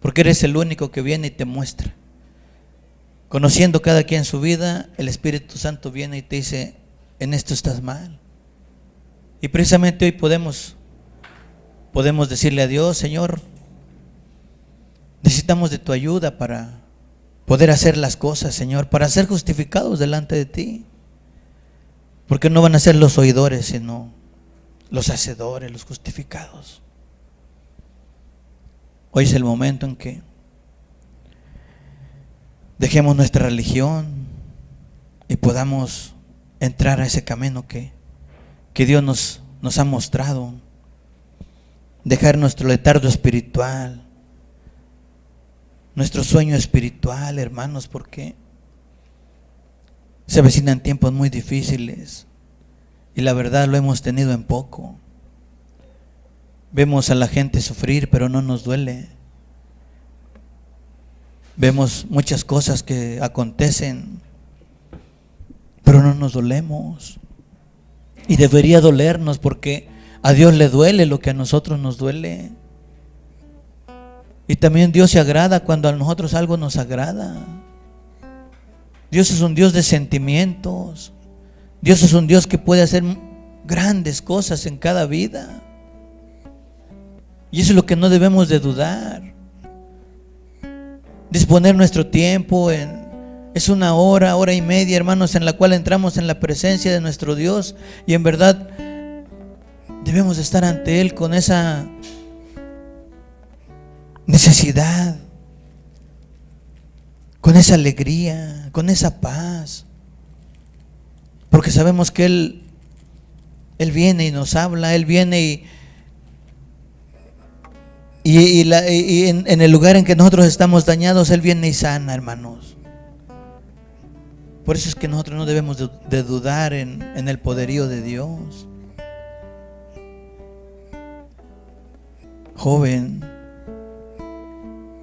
porque eres el único que viene y te muestra. Conociendo cada quien su vida, el Espíritu Santo viene y te dice: en esto estás mal. Y precisamente hoy podemos decirle a Dios: Señor, necesitamos de tu ayuda para poder hacer las cosas, Señor, para ser justificados delante de ti, porque no van a ser los oidores, sino los hacedores, los justificados. Hoy es el momento en que dejemos nuestra religión y podamos entrar a ese camino que Dios nos ha mostrado. Dejar nuestro letargo espiritual, nuestro sueño espiritual, hermanos, porque se avecinan tiempos muy difíciles y la verdad lo hemos tenido en poco. Vemos a la gente sufrir, pero no nos duele. Vemos muchas cosas que acontecen, pero no nos dolemos. Y debería dolernos, porque a Dios le duele lo que a nosotros nos duele. Y también Dios se agrada cuando a nosotros algo nos agrada. Dios es un Dios de sentimientos. Dios es un Dios que puede hacer grandes cosas en cada vida. Y eso es lo que no debemos de dudar. Disponer nuestro tiempo es una hora y media, hermanos, en la cual entramos en la presencia de nuestro Dios, y en verdad Debemos de estar ante Él con esa necesidad, con esa alegría, con esa paz, porque sabemos que Él viene y nos habla, Él viene y en el lugar en que nosotros estamos dañados, Él viene y sana, hermanos. Por eso es que nosotros no debemos de dudar en el poderío de Dios. Joven,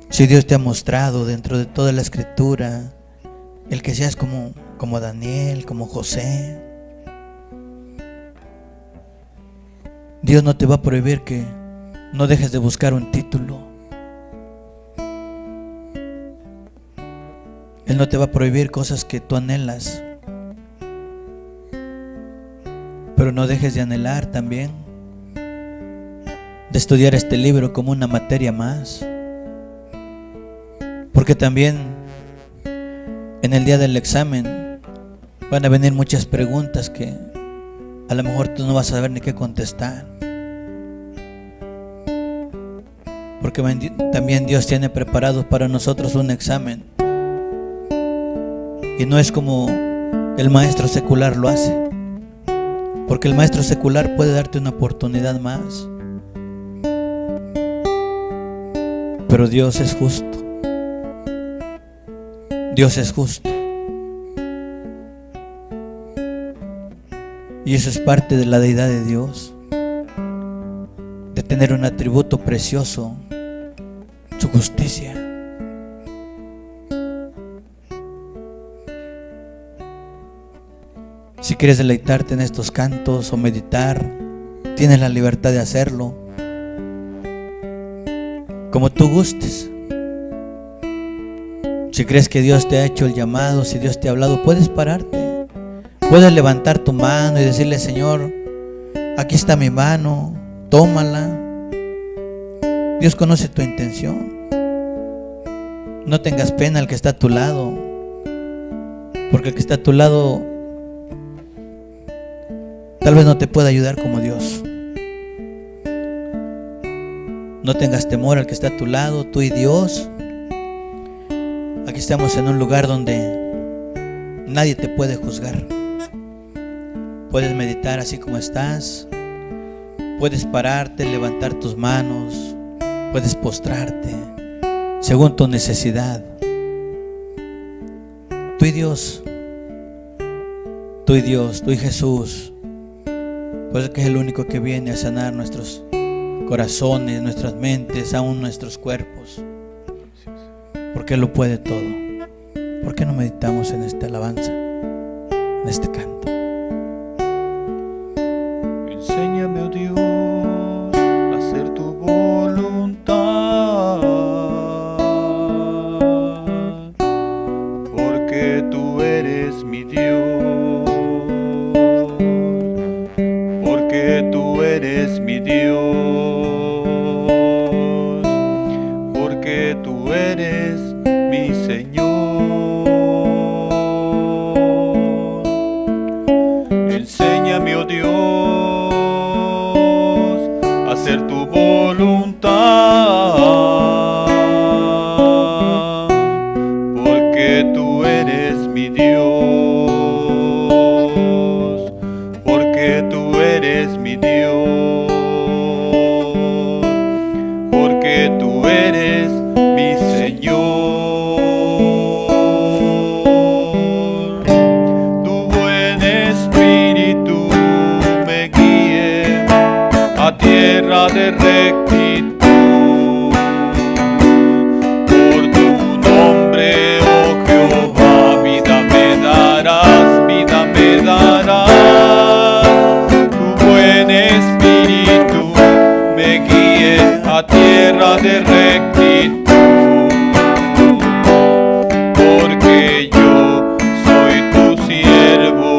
si Dios te ha mostrado dentro de toda la Escritura el que seas como Daniel, como José, Dios no te va a prohibir que no dejes de buscar un título. Él no te va a prohibir cosas que tú anhelas, pero no dejes de anhelar también de estudiar este libro como una materia más, porque también en el día del examen van a venir muchas preguntas que a lo mejor tú no vas a saber ni qué contestar, porque también Dios tiene preparado para nosotros un examen, y no es como el maestro secular lo hace, porque el maestro secular puede darte una oportunidad más, pero Dios es justo. Dios es justo. Y eso es parte de la deidad de Dios, de tener un atributo precioso, su justicia. Si quieres deleitarte en estos cantos o meditar, tienes la libertad de hacerlo, como tú gustes. Si crees que Dios te ha hecho el llamado, si Dios te ha hablado, puedes pararte, puedes levantar tu mano y decirle: Señor, aquí está mi mano, tómala. Dios conoce tu intención. No tengas pena al que está a tu lado, porque el que está a tu lado tal vez no te pueda ayudar como Dios. No tengas temor al que está a tu lado, tú y Dios. Aquí estamos en un lugar donde nadie te puede juzgar. Puedes meditar así como estás. Puedes pararte, levantar tus manos. Puedes postrarte según tu necesidad. Tú y Dios. Tú y Dios, tú y Jesús. Pues que es el único que viene a sanar nuestros corazones, nuestras mentes, aún nuestros cuerpos. Porque Él lo puede todo. ¿Por qué no meditamos en esta alabanza, en este canto? Enséñame, oh Dios, a hacer tu voluntad, porque tú eres mi Dios, porque tú eres mi Dios, porque tú eres mi Señor. Enséñame, oh Dios, a hacer tu voluntad, porque tú eres mi Dios, porque tú eres mi Dios, porque tú eres mi Señor. Tu buen espíritu me guíe a tierra de rectitud. Por tu nombre, oh Jehová, vida me darás, vida me darás. Tu buen espíritu me guíe a tierra de rectitud, porque yo soy tu siervo.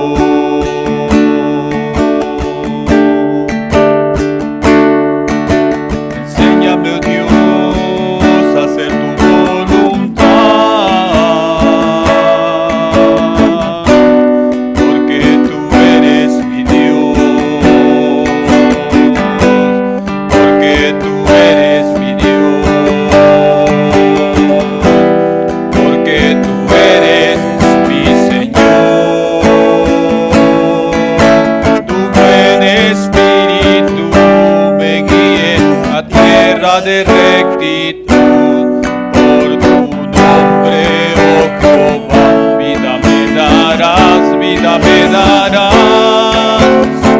de rectitud. Por tu nombre, oh Jehová, vida me darás, vida me darás.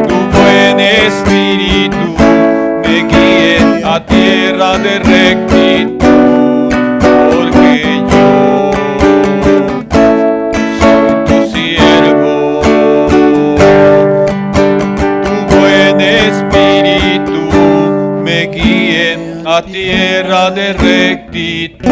Tu buen espíritu me guíe a tierra de rectitud, porque yo soy tu siervo. Tu buen espíritu me guíe a tierra de rectitud.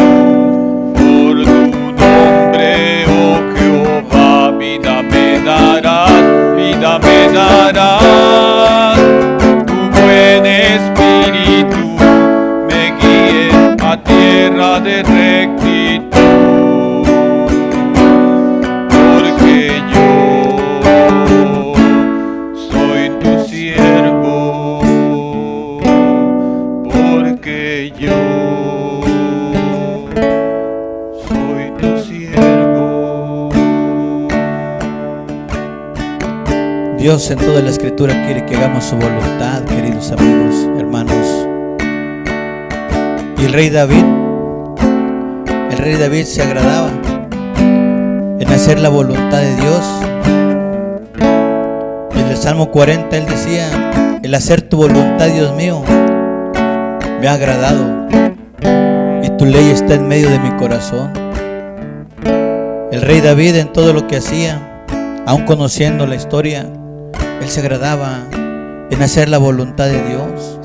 Por tu nombre, oh Jehová, vida me darás, vida me darás. Tu buen espíritu me guíe a tierra de rectitud, porque yo soy tu siervo, porque yo soy tu siervo. Dios en toda la escritura quiere que hagamos su voluntad, queridos amigos, hermanos. Y el rey David se agradaba en hacer la voluntad de Dios. En el Salmo 40 él decía: el hacer tu voluntad, Dios mío, me ha agradado, y tu ley está en medio de mi corazón. El rey David, en todo lo que hacía, aun conociendo la historia, él se agradaba en hacer la voluntad de Dios.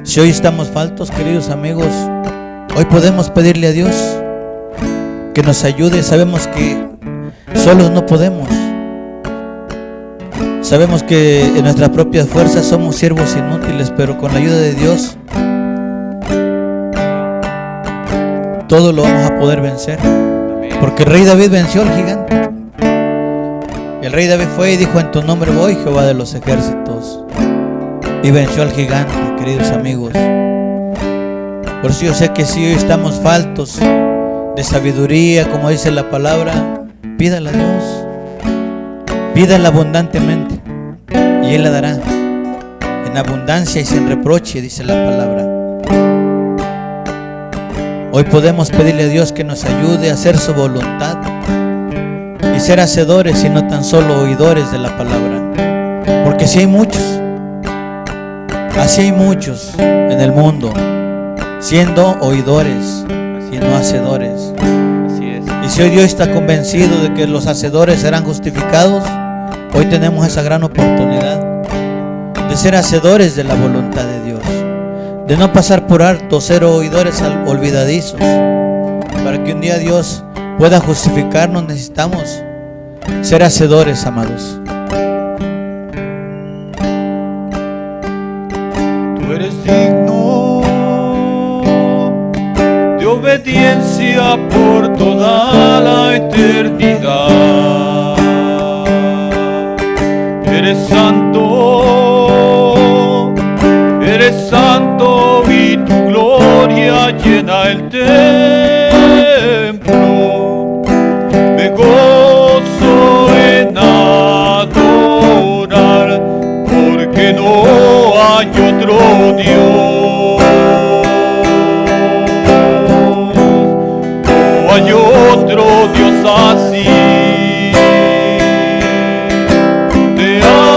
Si hoy estamos faltos, queridos amigos, hoy podemos pedirle a Dios que nos ayude. Sabemos que solos no podemos. Sabemos que en nuestras propias fuerzas somos siervos inútiles, pero con la ayuda de Dios todo lo vamos a poder vencer. Porque el rey David venció al gigante. El rey David fue y dijo: en tu nombre voy, Jehová de los ejércitos. Y venció al gigante, queridos amigos. Por eso yo sé que si hoy estamos faltos de sabiduría, como dice la palabra, pídala a Dios. Pídala abundantemente y Él la dará. En abundancia y sin reproche, dice la palabra. Hoy podemos pedirle a Dios que nos ayude a hacer su voluntad y ser hacedores y no tan solo oidores de la palabra. Porque si hay muchos, así hay muchos en el mundo, siendo oidores y no hacedores. Así es. Y si hoy Dios está convencido de que los hacedores serán justificados, hoy tenemos esa gran oportunidad de ser hacedores de la voluntad de Dios, de no pasar por alto, ser oidores olvidadizos. Para que un día Dios pueda justificarnos, necesitamos ser hacedores, amados. Tú eres digno de obediencia por toda la eternidad. Eres santo y tu gloria llena el templo. Me gozo en adorar, porque no hay otro Dios. No hay otro Dios así. Te amo.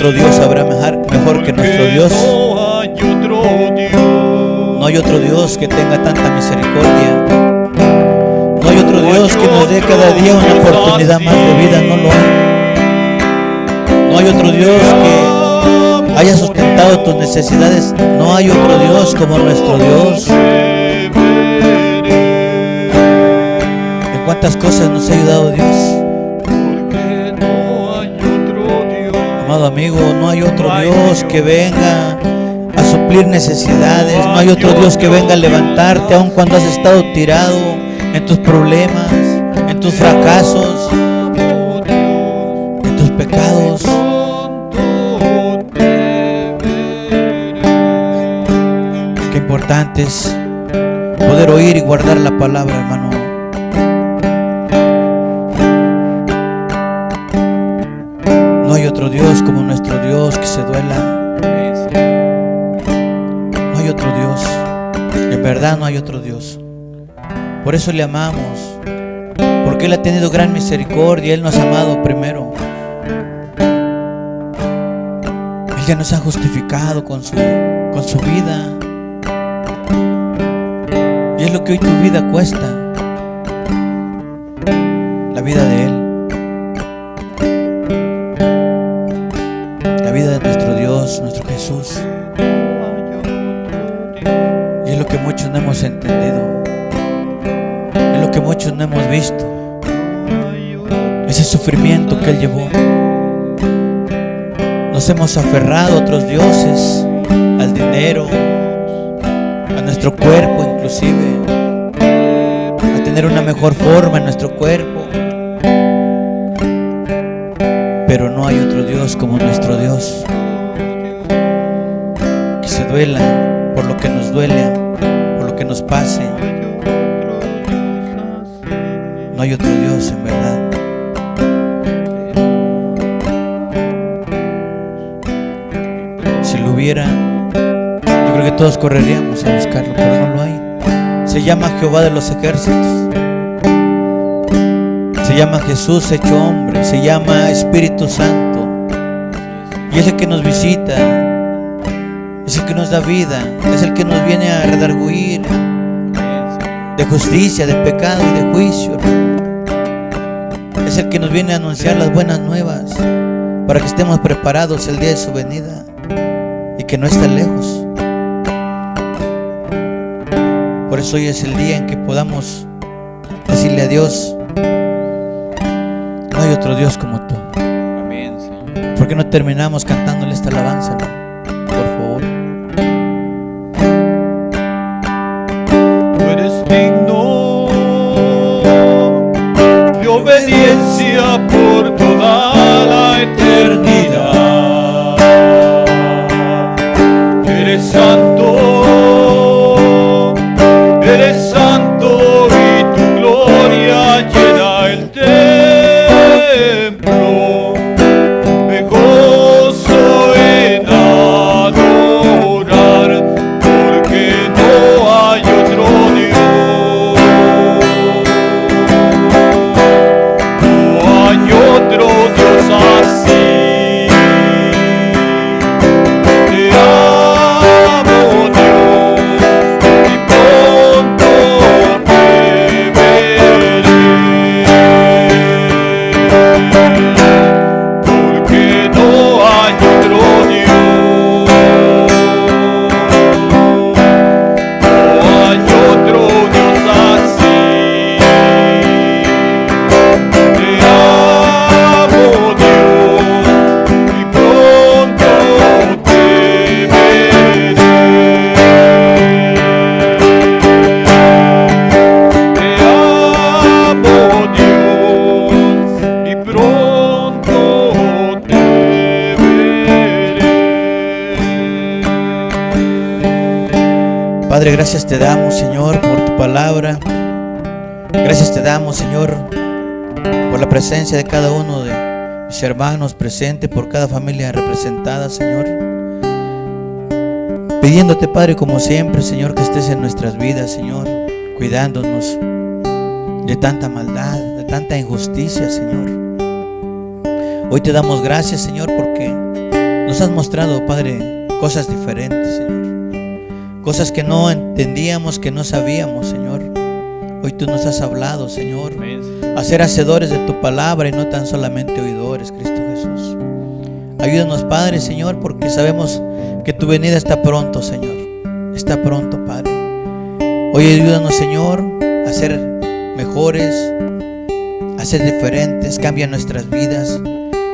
otro Dios habrá mejor que nuestro Dios. No hay otro Dios. No hay otro Dios que tenga tanta misericordia. No hay otro Dios que nos dé cada día una oportunidad más de vida. No lo hay. No hay otro Dios que haya sustentado tus necesidades. No hay otro Dios como nuestro Dios. ¿En cuántas cosas nos ha ayudado Dios? Amado amigo, no hay otro Dios que venga a suplir necesidades. No hay otro Dios que venga a levantarte aun cuando has estado tirado en tus problemas, en tus fracasos, en tus pecados. Qué importante es poder oír y guardar la palabra, hermano. No hay otro Dios como nuestro Dios que se duela. No hay otro Dios. En verdad no hay otro Dios. Por eso le amamos. Porque Él ha tenido gran misericordia. Él nos ha amado primero. Él ya nos ha justificado con su vida. Y es lo que hoy tu vida cuesta. La vida de Él. La vida de nuestro Dios, nuestro Jesús. Y es lo que muchos no hemos entendido. Es lo que muchos no hemos visto. Ese sufrimiento que Él llevó. Nos hemos aferrado a otros dioses, al dinero, a nuestro cuerpo inclusive, a tener una mejor forma en nuestro cuerpo. Pero no hay otro Dios como nuestro Dios, que se duela por lo que nos duele, por lo que nos pase. No hay otro Dios en verdad. Si lo hubiera, yo creo que todos correríamos a buscarlo, pero no lo hay. Se llama Jehová de los ejércitos. Se llama Jesús hecho hombre. Se llama Espíritu Santo. Y es el que nos visita. Es el que nos da vida. Es el que nos viene a redarguir de justicia, de pecado y de juicio. Es el que nos viene a anunciar las buenas nuevas para que estemos preparados el día de su venida y que no está lejos. Por eso hoy es el día en que podamos decirle a Dios: no hay otro Dios como tú. Amén, Señor. ¿Por qué no terminamos cantándole esta alabanza, hermano? Por favor. Tú eres digno de obediencia por toda la eternidad. Eres santo, eres santo y tu gloria llena el templo. Me gozo en adorar porque no hay otro Dios. No hay otro Dios así. Te amo, Dios, y pronto te veré. Porque no hay otro Dios. No hay otro Dios así. Te amo, Dios, y pronto te veré. Te amo, Dios, y pronto te veré. Padre, gracias te damos, Señor, por tu palabra. Gracias te damos, Señor, por la presencia de cada uno de mis hermanos presentes, por cada familia representada, Señor. Pidiéndote, Padre, como siempre, Señor, que estés en nuestras vidas, Señor, cuidándonos de tanta maldad, de tanta injusticia, Señor. Hoy te damos gracias, Señor, porque nos has mostrado, Padre, cosas diferentes, Señor. Cosas que no entendíamos, que no sabíamos, Señor. Hoy tú nos has hablado, Señor, a ser hacedores de tu palabra y no tan solamente oidores, Cristo Jesús. Ayúdanos, Padre, Señor, porque sabemos que tu venida está pronto, Señor. Está pronto, Padre. Hoy ayúdanos, Señor, a ser mejores, a ser diferentes. Cambia nuestras vidas.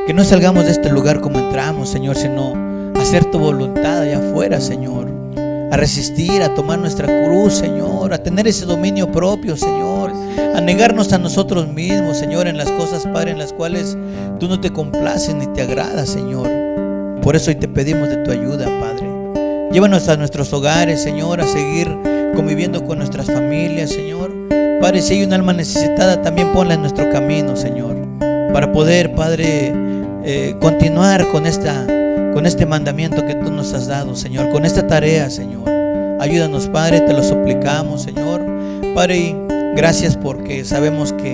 Que no salgamos de este lugar como entramos, Señor, sino a hacer tu voluntad allá afuera, Señor. A resistir, a tomar nuestra cruz, Señor, a tener ese dominio propio, Señor, a negarnos a nosotros mismos, Señor, en las cosas, Padre, en las cuales tú no te complaces ni te agradas, Señor. Por eso hoy te pedimos de tu ayuda, Padre. Llévanos a nuestros hogares, Señor, a seguir conviviendo con nuestras familias, Señor. Padre, si hay un alma necesitada, también ponla en nuestro camino, Señor, para poder, Padre, continuar con este mandamiento que tú nos has dado, Señor, con esta tarea, Señor. Ayúdanos, Padre, te lo suplicamos, Señor. Padre, y gracias porque sabemos que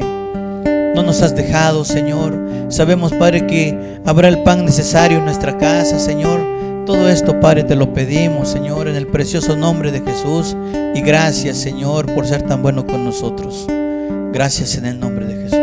no nos has dejado, Señor. Sabemos, Padre, que habrá el pan necesario en nuestra casa, Señor. Todo esto, Padre, te lo pedimos, Señor, en el precioso nombre de Jesús. Y gracias, Señor, por ser tan bueno con nosotros. Gracias en el nombre de Jesús.